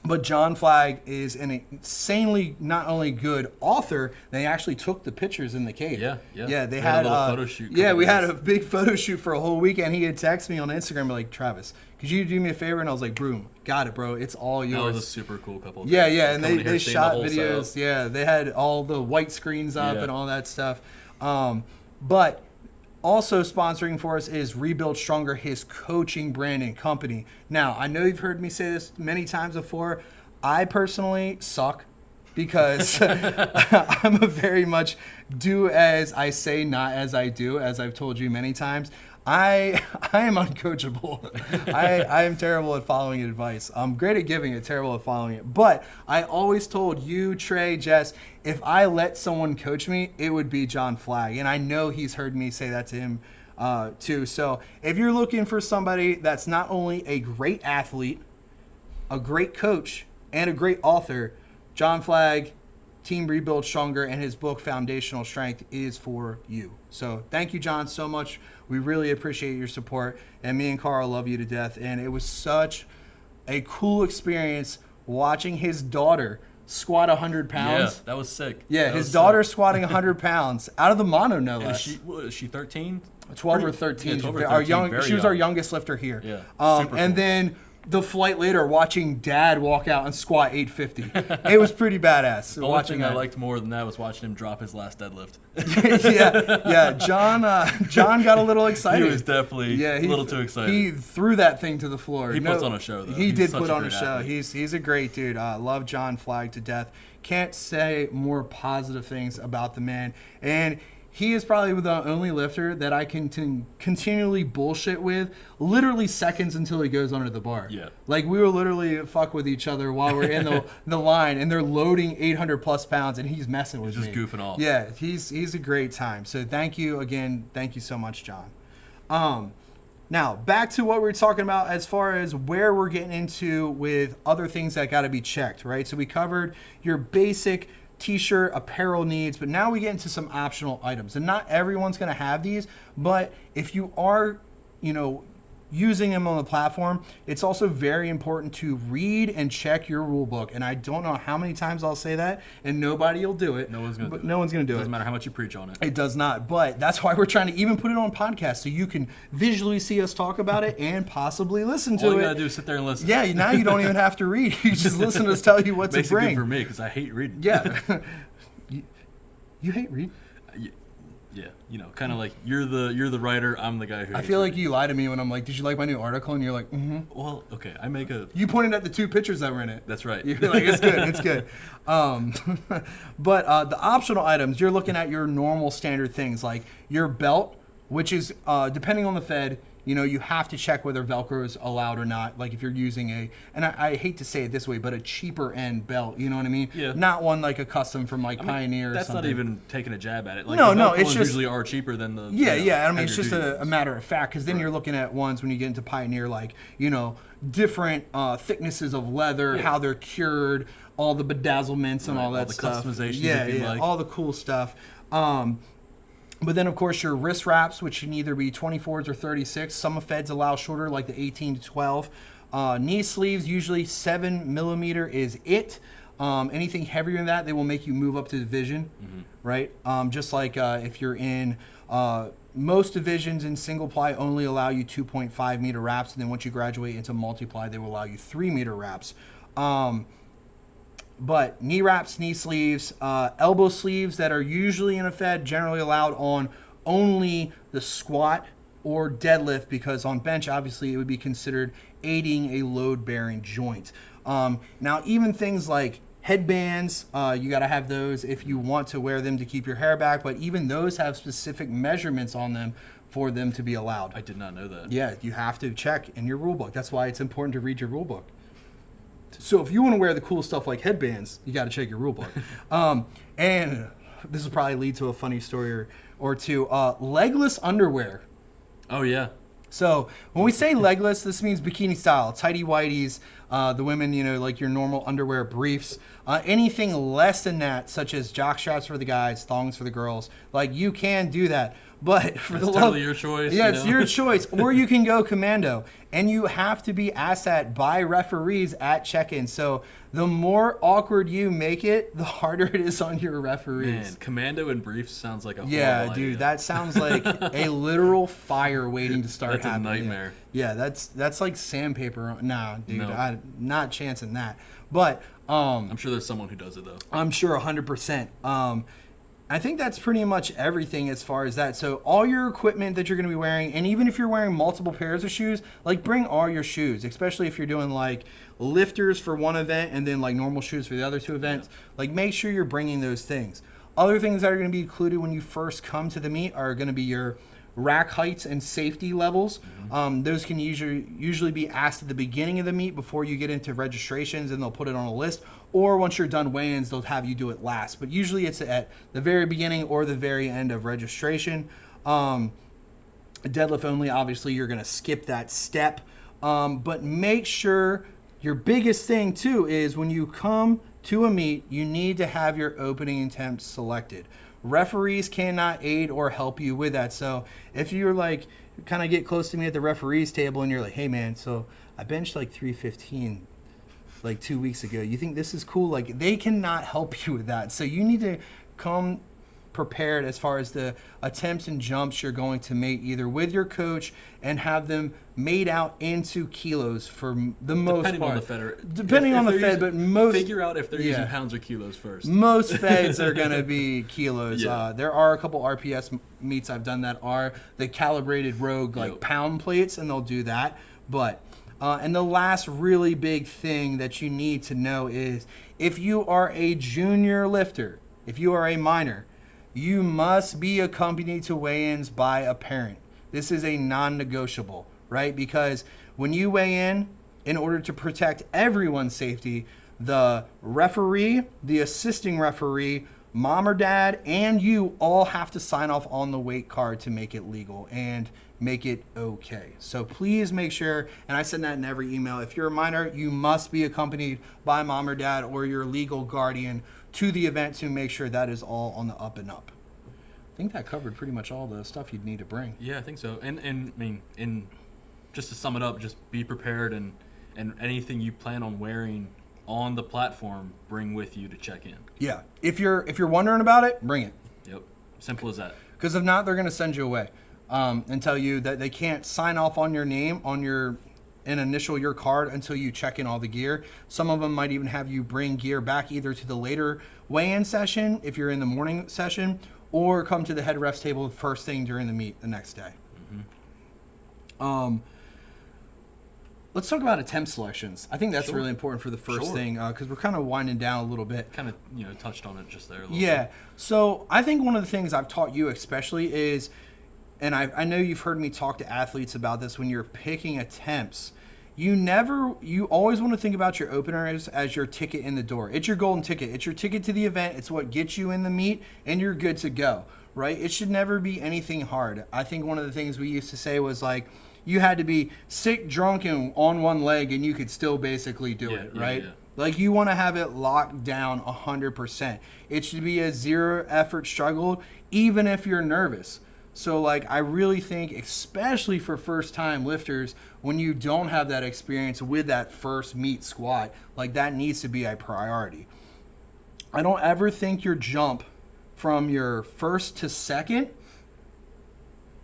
But John Flagg is an insanely not only good author, they actually took the pictures in the cave. Yeah. They had a little photo shoot. Yeah, we had a big photo shoot for a whole weekend. He had texted me on Instagram like, Travis, could you do me a favor? And I was like, boom, got it, bro. It's all yours. That was a super cool couple of Yeah, days. and they shot the videos. setup. Yeah, they had all the white screens up and all that stuff. But also sponsoring for us is Rebuild Stronger, his coaching brand and company. Now, I know you've heard me say this many times before. I personally suck because I'm a very much do as I say, not as I do, as I've told you many times. I am uncoachable. I am terrible at following advice. I'm great at giving it, terrible at following it. But I always told you, Trey, Jess, if I let someone coach me, it would be John Flagg. And I know he's heard me say that to him too. So if you're looking for somebody that's not only a great athlete, a great coach, and a great author, John Flagg, Team Rebuild Stronger, and his book Foundational Strength is for you. So thank you, John, so much. We really appreciate your support, and me and Carl love you to death. And it was such a cool experience watching his daughter squat 100 pounds. Yeah, that was sick. Yeah, his daughter squatting 100 pounds out of the mono, no less. Is she 13? 12 or 13. Yeah, 12 or 13. She was our youngest lifter here. Yeah, and cool. then the flight later, watching Dad walk out and squat 850. It was pretty badass. The only thing I liked more than that was watching him drop his last deadlift. yeah. John got a little excited. He was definitely a little too excited. He threw that thing to the floor. He puts on a show, though. He did put on a show. Athlete. He's a great dude. Love John Flagg to death. Can't say more positive things about the man. And he is probably the only lifter that I can continually bullshit with, literally seconds until he goes under the bar. Yeah. Like, we will literally fuck with each other while we're in the line, and they're loading 800 plus pounds, and he's messing with me. Just goofing off. Yeah, he's a great time. So thank you again. Thank you so much, John. Now, back to what we were talking about as far as where we're getting into with other things that got to be checked, right? So we covered your basic t-shirt apparel needs, but now we get into some optional items, and not everyone's going to have these, but if you are using them on the platform, it's also very important to read and check your rule book. And I don't know how many times I'll say that, and nobody will do it. No one's going to do it. No one's going to do it. Doesn't matter how much you preach on it. It does not. But that's why we're trying to even put it on podcast, so you can visually see us talk about it and possibly listen to it. All you got to do is sit there and listen. Yeah, now you don't even have to read. You just listen to us tell you what to bring. Makes it good for me because I hate reading. Yeah. You hate reading? Yeah, kind of like you're the writer, I'm the guy who I feel like you lie to me when I'm like, did you like my new article? And you're like, Well, okay, You pointed at the two pictures that were in it. That's right. You're like, it's good. But the optional items, you're looking at your normal standard things like your belt, which is, depending on the Fed, you have to check whether Velcro is allowed or not. Like if you're using and I hate to say it this way, but a cheaper end belt, you know what I mean? Yeah. Not one like a custom from Pioneer or that's something. Not even taking a jab at it. Like, no, the it's just usually are cheaper than the Yeah. I mean, it's just a matter of fact, because then you're looking at ones when you get into Pioneer, like different thicknesses of leather, how they're cured, all the bedazzlements and all that stuff. All the customizations, if you like. All the cool stuff. But then, of course, your wrist wraps, which can either be 24s or 36. Some Feds allow shorter, like the 18 to 12. Knee sleeves, usually 7 millimeter is it. Anything heavier than that, they will make you move up to division, right? Just like if you're in most divisions in single ply only allow you 2.5 meter wraps, and then once you graduate into multiply, they will allow you 3 meter wraps. But knee wraps, knee sleeves, elbow sleeves that are usually in a Fed, generally allowed on only the squat or deadlift, because on bench, obviously, it would be considered aiding a load-bearing joint. Now, even things like headbands, you got to have those if you want to wear them to keep your hair back, but even those have specific measurements on them for them to be allowed. I did not know that. Yeah, you have to check in your rule book. That's why it's important to read your rule book. So if you want to wear the cool stuff like headbands, you got to check your rule book. And this will probably lead to a funny story or two. Legless underwear. Oh, yeah. So when we say legless, this means bikini style, tighty whities, the women, like your normal underwear briefs. Anything less than that, such as jock straps for the guys, thongs for the girls, like you can do that. But for That's the totally your choice. yeah, it's your choice. Or you can go commando, and you have to be asked that by referees at check-in. So the more awkward you make it, the harder it is on your referees. Man, commando and briefs sounds like a Yeah, horrible dude, idea. that sounds like a literal fire waiting to start That's happening. a nightmare. Yeah, that's like sandpaper. Nah, dude, No. I'm not chancing that. But I'm sure there's someone who does it, though. I'm sure 100%. I think that's pretty much everything as far as that. So all your equipment that you're going to be wearing, and even if you're wearing multiple pairs of shoes, like bring all your shoes, especially if you're doing like lifters for one event and then like normal shoes for the other two events. Like make sure you're bringing those things. Other things that are going to be included when you first come to the meet are going to be your rack heights and safety levels. Those can usually be asked at the beginning of the meet before you get into registrations, and they'll put it on a list. Or once you're done weigh-ins, they'll have you do it last. But usually it's at the very beginning or the very end of registration. Deadlift only, obviously, you're going to skip that step. But make sure your biggest thing, too, is when you come to a meet, you need to have your opening attempts selected. Referees cannot aid or help you with that. So if you're like, kind of get close to me at the referees table and you're like, hey, man, so I benched like 315 like 2 weeks ago. You think this is cool? Like, they cannot help you with that. So you need to come prepared as far as the attempts and jumps you're going to make, either with your coach and have them made out into kilos for the most Depending part. on the fed. Depending on the fed, but most... Figure out if they're using Yeah. pounds or kilos first. Most feds are going to be kilos. Yeah. There are a couple RPS meets I've done that are the calibrated Rogue like Yep. pound plates, and they'll do that. But and the last really big thing that you need to know is if you are a junior lifter, if you are a minor, you must be accompanied to weigh-ins by a parent. This is a non-negotiable, right? Because when you weigh in order to protect everyone's safety, the referee, the assisting referee, mom or dad, and you all have to sign off on the weight card to make it legal and make it okay. So please make sure, and I send that in every email, if you're a minor, you must be accompanied by mom or dad or your legal guardian to the event to make sure that is all on the up and up. I think that covered pretty much all the stuff you'd need to bring. Yeah, I think so. And I mean, just to sum it up, just be prepared, and anything you plan on wearing on the platform, bring with you to check in. Yeah. If you're wondering about it, bring it. Yep. Simple as that. Because if not, they're going to send you away and tell you that they can't sign off on your name and initial your card until you check in all the gear. Some of them might even have you bring gear back either to the later weigh-in session if you're in the morning session, or come to the head refs table first thing during the meet the next day. Let's talk about attempt selections. I think that's Sure. really important for the first Sure. thing because we're kind of winding down a little bit. Kind of, touched on it just there a little Yeah. bit. So I think one of the things I've taught you especially is, and I know you've heard me talk to athletes about this, when you're picking attempts, you always want to think about your openers as your ticket in the door. It's your golden ticket. It's your ticket to the event. It's what gets you in the meet, and you're good to go, right? It should never be anything hard. I think one of the things we used to say was like, you had to be sick, drunk, and on one leg, and you could still basically do it, right? Yeah. Like, you want to have it locked down 100%. It should be a zero effort struggle, even if you're nervous. So, like, I really think, especially for first time lifters, when you don't have that experience with that first meet squat, like, that needs to be a priority. I don't ever think your jump from your first to second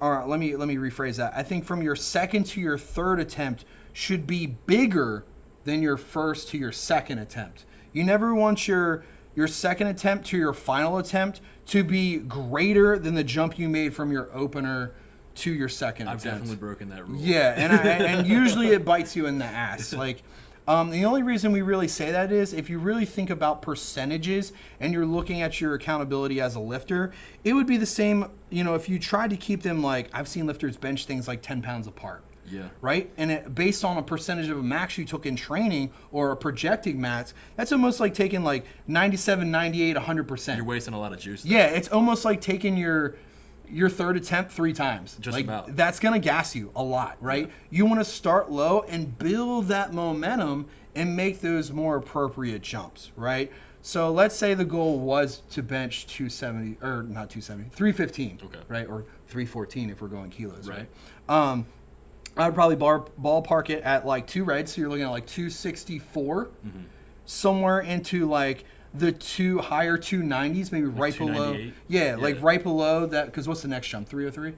or let me rephrase that. I think from your second to your third attempt should be bigger than your first to your second attempt. You never want your second attempt to your final attempt to be greater than the jump you made from your opener to your second I've attempt. definitely broken that rule. Yeah, and usually it bites you in the ass. Like, the only reason we really say that is if you really think about percentages and you're looking at your accountability as a lifter, it would be the same, if you tried to keep them like, I've seen lifters bench things like 10 pounds apart. Yeah. Right? And based on a percentage of a max you took in training or a projecting max, that's almost like taking like 97, 98, 100%. You're wasting a lot of juice. Yeah, it's almost like taking your third attempt 3 times. Just like, about. That's going to gas you a lot, right? Yeah. You want to start low and build that momentum and make those more appropriate jumps, right? So let's say the goal was to bench 270, or not 270, 315, okay, right? Or 314 if we're going kilos, right? I would probably ballpark it at like 2 reds, so you're looking at like 264, somewhere into like the higher 290s, maybe like right below. Yeah, like right below that, because what's the next jump? 303?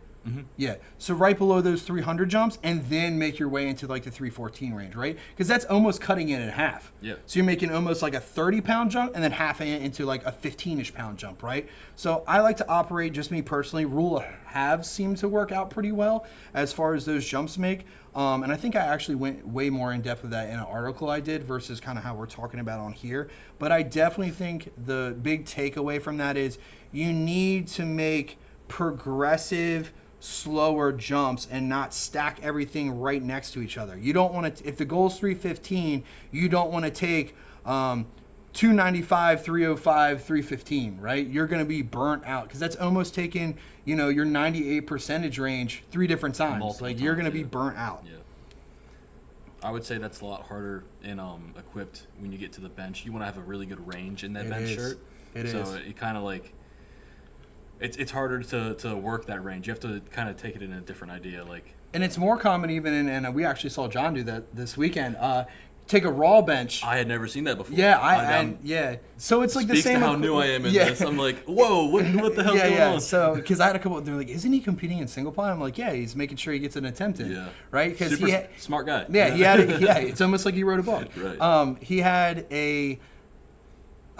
Yeah, so right below those 300 jumps, and then make your way into like the 314 range, right? Because that's almost cutting it in half. Yeah. So you're making almost like a 30-pound jump, and then halving it into like a 15-ish pound jump, right? So I like to operate, just me personally, rule of halves seem to work out pretty well as far as those jumps make. And I think I actually went way more in depth with that in an article I did versus kind of how we're talking about on here. But I definitely think the big takeaway from that is you need to make progressive, slower jumps and not stack everything right next to each other. You don't want to, if the goal is 315, you don't want to take 295, 305, 315, right? You're going to be burnt out because that's almost taking, your 98 percentage range 3 different times. Multiple like you're going to times, be burnt out. Yeah. I would say that's a lot harder in equipped when you get to the bench. You want to have a really good range in that bench shirt. So it kind of like, it's harder to work that range. You have to kind of take it in a different idea. And it's more common even and we actually saw John do that this weekend. Take a raw bench. I had never seen that before. Yeah, So it's like the same. Speaks to how new I am in this. I'm like, whoa, what the hell's going on? So because I had a couple, they're like, isn't he competing in single ply? I'm like, yeah, he's making sure he gets an attempt in. Yeah. Right? Because smart guy. Yeah, he had it. Yeah, it's almost like he wrote a book. Right. He had a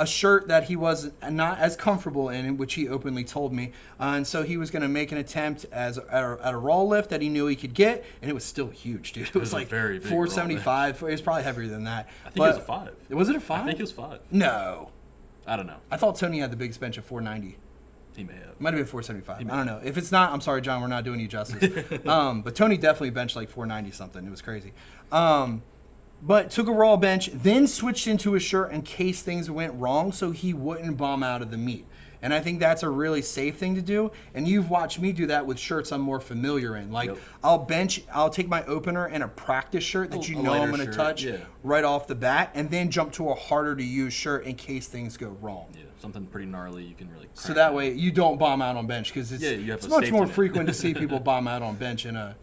shirt that he was not as comfortable in, which he openly told me. And so he was going to make an attempt at a raw lift that he knew he could get, and it was still huge, dude. It was like very big 475. It was probably heavier than that. I think it was a 5. Was it a 5? I think it was 5. No. I don't know. I thought Tony had the biggest bench of 490. He may have. Might have been 475. I don't know. If it's not, I'm sorry, John. We're not doing you justice. But Tony definitely benched like 490 something. It was crazy. But took a raw bench, then switched into a shirt in case things went wrong so he wouldn't bomb out of the meet. And I think that's a really safe thing to do. And you've watched me do that with shirts I'm more familiar in. Like, yep. I'll take my opener in a practice shirt that I'm going to touch right off the bat, and then jump to a harder to use shirt in case things go wrong. Yeah, something pretty gnarly you can really. So that way you don't bomb out on bench, because it's much more frequent to see people bomb out on bench in a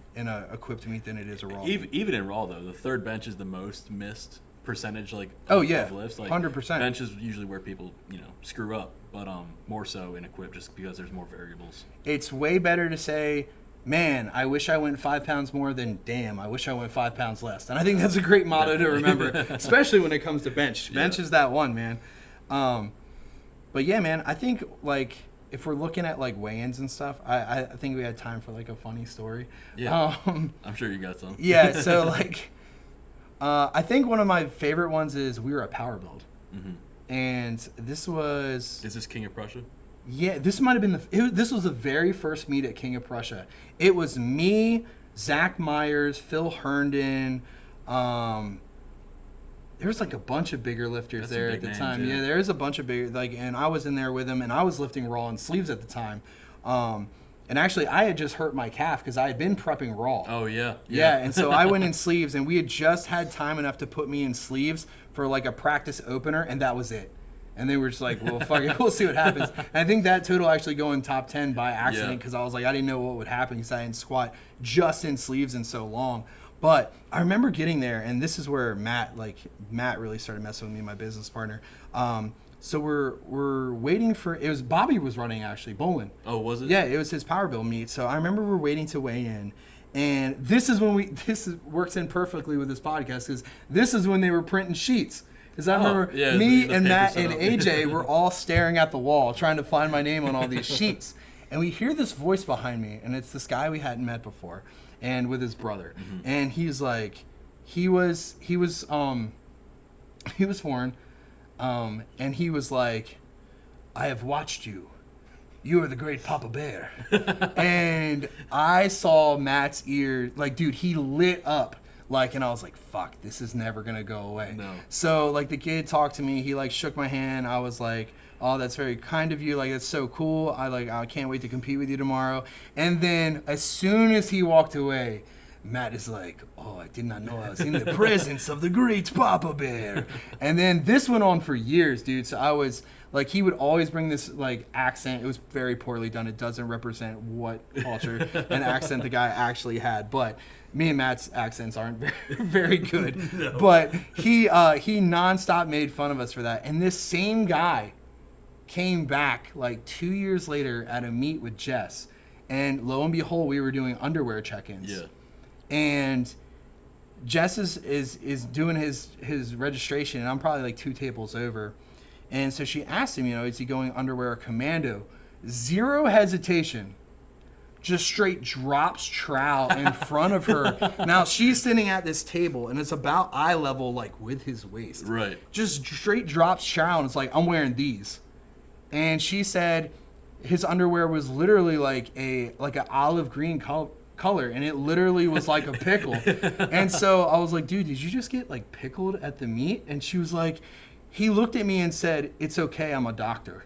equipped meet than it is a raw. Even in raw though, the third bench is the most missed percentage. Of lifts. 100%. Bench is usually where people screw up, but more so in equipped just because there's more variables. It's way better to say, man, I wish I went 5 pounds more than, damn, I wish I went 5 pounds less. And I think that's a great motto to remember, especially when it comes to bench. Bench is that one, man. But yeah, man, I think if we're looking at weigh-ins and stuff, I think we had time for a funny story. Yeah, I'm sure you got some. Yeah, so I think one of my favorite ones is we were at Power Build. Mm-hmm. And this was... Is this King of Prussia? Yeah, this might have been this was the very first meet at King of Prussia. It was me, Zach Myers, Phil Herndon. There was a bunch of bigger lifters there at the time. Yeah, there was a bunch of bigger and I was in there with them, and I was lifting raw and sleeves at the time. And actually, I had just hurt my calf because I had been prepping raw. Oh yeah. Yeah, and so I went in sleeves, and we had just had time enough to put me in sleeves for a practice opener, and that was it. And they were just like, well, fuck it, we'll see what happens. And I think that total actually going top 10 by accident because I was like, I didn't know what would happen because I didn't squat just in sleeves in so long. But I remember getting there, and this is where Matt really started messing with me, my business partner. So we're waiting for, it was Bobby was running actually, Bolin. Oh, was it? Yeah, it was his power bill meet. So I remember we're waiting to weigh in. And this is when works in perfectly with this podcast, because this is when they were printing sheets. Because I remember me and Matt and AJ were all staring at the wall trying to find my name on all these sheets. And we hear this voice behind me, and it's this guy we hadn't met before, and with his brother. Mm-hmm. And he's like, he was foreign. And he was like, I have watched you. You are the great Papa Bear. And I saw Matt's ear, like, dude, he lit up. Like, and I was like, fuck, this is never going to go away. No. So, like, the kid talked to me. He, like, shook my hand. I was like, oh, that's very kind of you. Like, that's so cool. I can't wait to compete with you tomorrow. And then as soon as he walked away, Matt is like, oh, I did not know I was in the presence of the great Papa Bear. And then this went on for years, dude. So I was, like, he would always bring this, like, accent. It was very poorly done. It doesn't represent what culture and accent the guy actually had. But me and Matt's accents aren't very, very good. No. But he nonstop made fun of us for that. And this same guy came back, like, 2 years later at a meet with Jess. And lo and behold, we were doing underwear check-ins. Yeah. And Jess is doing his registration, and I'm probably like 2 tables over. And so she asked him, is he going underwear or commando? Zero hesitation. Just straight drops trowel in front of her. Now she's sitting at this table, and it's about eye level, like with his waist. Right. Just straight drops trowel, and it's like, I'm wearing these. And she said his underwear was literally like an olive green color, and it literally was like a pickle. And so I was like, dude, did you just get like pickled at the meet? And she was like, he looked at me and said, it's okay, I'm a doctor.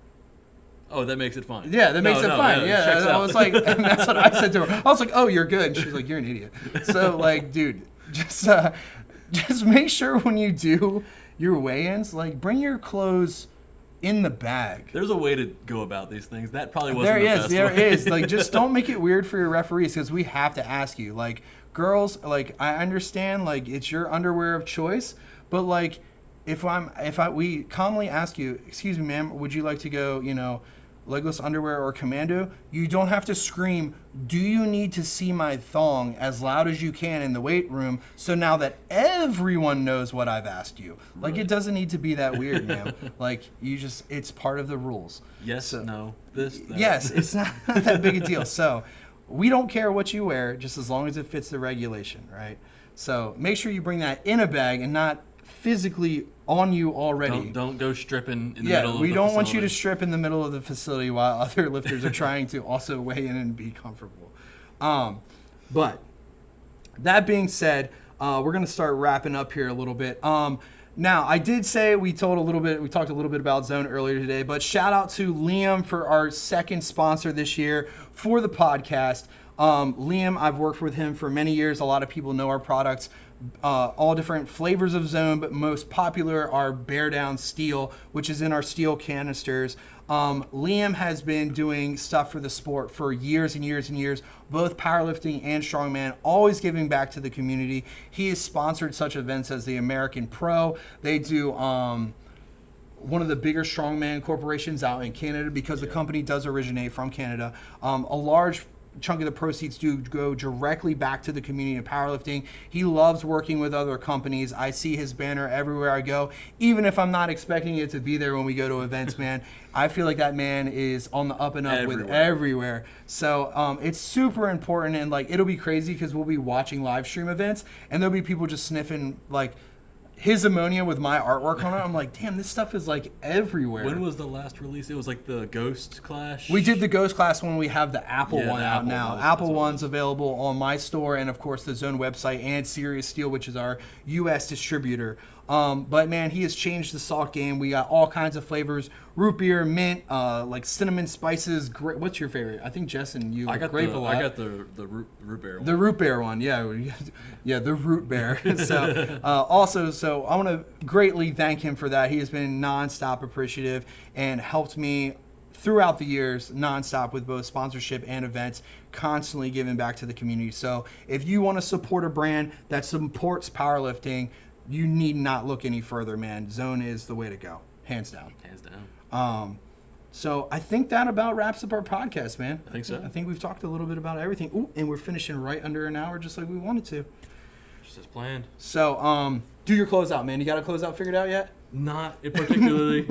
Oh, that makes it fine. Yeah, that makes it fine. Yeah, I was like, and that's what I said to her. I was like, oh, you're good. And she was like, you're an idiot. So, like, dude, just make sure when you do your weigh-ins, like, bring your clothes in the bag. There's a way to go about these things. That probably wasn't the best There way. is. Like, just don't make it weird for your referees, because we have to ask you. Like, girls, like, I understand, like, it's your underwear of choice, but, like, we commonly ask you, excuse me, ma'am, would you like to go, legless underwear or commando? You don't have to scream, do you need to see my thong, as loud as you can in the weight room, so now that everyone knows what I've asked you. Like, right. It doesn't need to be that weird, man. Like, it's part of the rules. Yes, so, no, this, that. Yes, it's not that big a deal. So we don't care what you wear, just as long as it fits the regulation, right? So make sure you bring that in a bag and not physically on you already. Don't go stripping in the middle of the facility. We don't want you to strip in the middle of the facility while other lifters are trying to also weigh in and be comfortable. But that being said, we're going to start wrapping up here a little bit. Now, I did say we talked a little bit about Zone earlier today, but shout out to Liam for our second sponsor this year for the podcast. Liam, I've worked with him for many years. A lot of people know our products. All different flavors of Zone, but most popular are Bear Down Steel, which is in our steel canisters. Liam has been doing stuff for the sport for years and years and years, both powerlifting and strongman, always giving back to the community. He has sponsored such events as the American Pro. They do one of the bigger strongman corporations out in Canada, because the company does originate from Canada. A large chunk of the proceeds do go directly back to the community of powerlifting. He loves working with other companies. I see his banner everywhere I go, even if I'm not expecting it to be there when we go to events, man. I feel like that man is on the up and up with everywhere. So it's super important, and like, it'll be crazy because we'll be watching live stream events and there'll be people just sniffing like his ammonia with my artwork on it. I'm like, damn, this stuff is like everywhere. When was the last release? It was like the Ghost Clash? We did the Ghost Class when we have the Apple one out now. Apple one's available on my store and, of course, the Zone website, and Serious Steel, which is our U.S. distributor. But, man, he has changed the salt game. We got all kinds of flavors. Root beer, mint, like cinnamon spices. What's your favorite? I think Jess and you grape a lot. I got the root beer one. The root beer one, yeah. Yeah, the root beer. So I want to greatly thank him for that. He has been nonstop appreciative and helped me throughout the years nonstop with both sponsorship and events, constantly giving back to the community. So if you want to support a brand that supports powerlifting, you need not look any further, man. Zone is the way to go. hands down. Hands down. So I think that about wraps up our podcast, man. I think so. I think we've talked a little bit about everything. Ooh, and we're finishing right under an hour, just like we wanted to. Just as planned. So, do your closeout, man. You got a closeout figured out yet? Not particularly.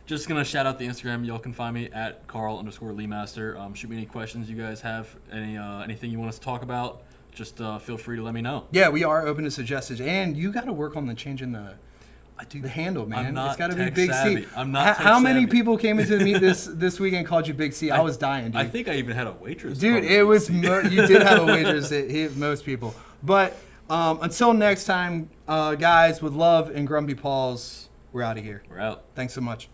Just gonna shout out the Instagram. Y'all can find me at Carl_LeeMaster. Shoot me any questions you guys have. Anything you want us to talk about. Just feel free to let me know. Yeah, we are open to suggestions, and you got to work on the changing the handle, man. I'm not it's got to be tech Big savvy. C. I'm not. How many savvy. people came into the meet this weekend and called you Big C? I was dying, dude. I think I even had a waitress. Dude, call me it Big was C. you did have a waitress that hit most people. But until next time, guys, with love and grumpy paws, we're out of here. We're out. Thanks so much.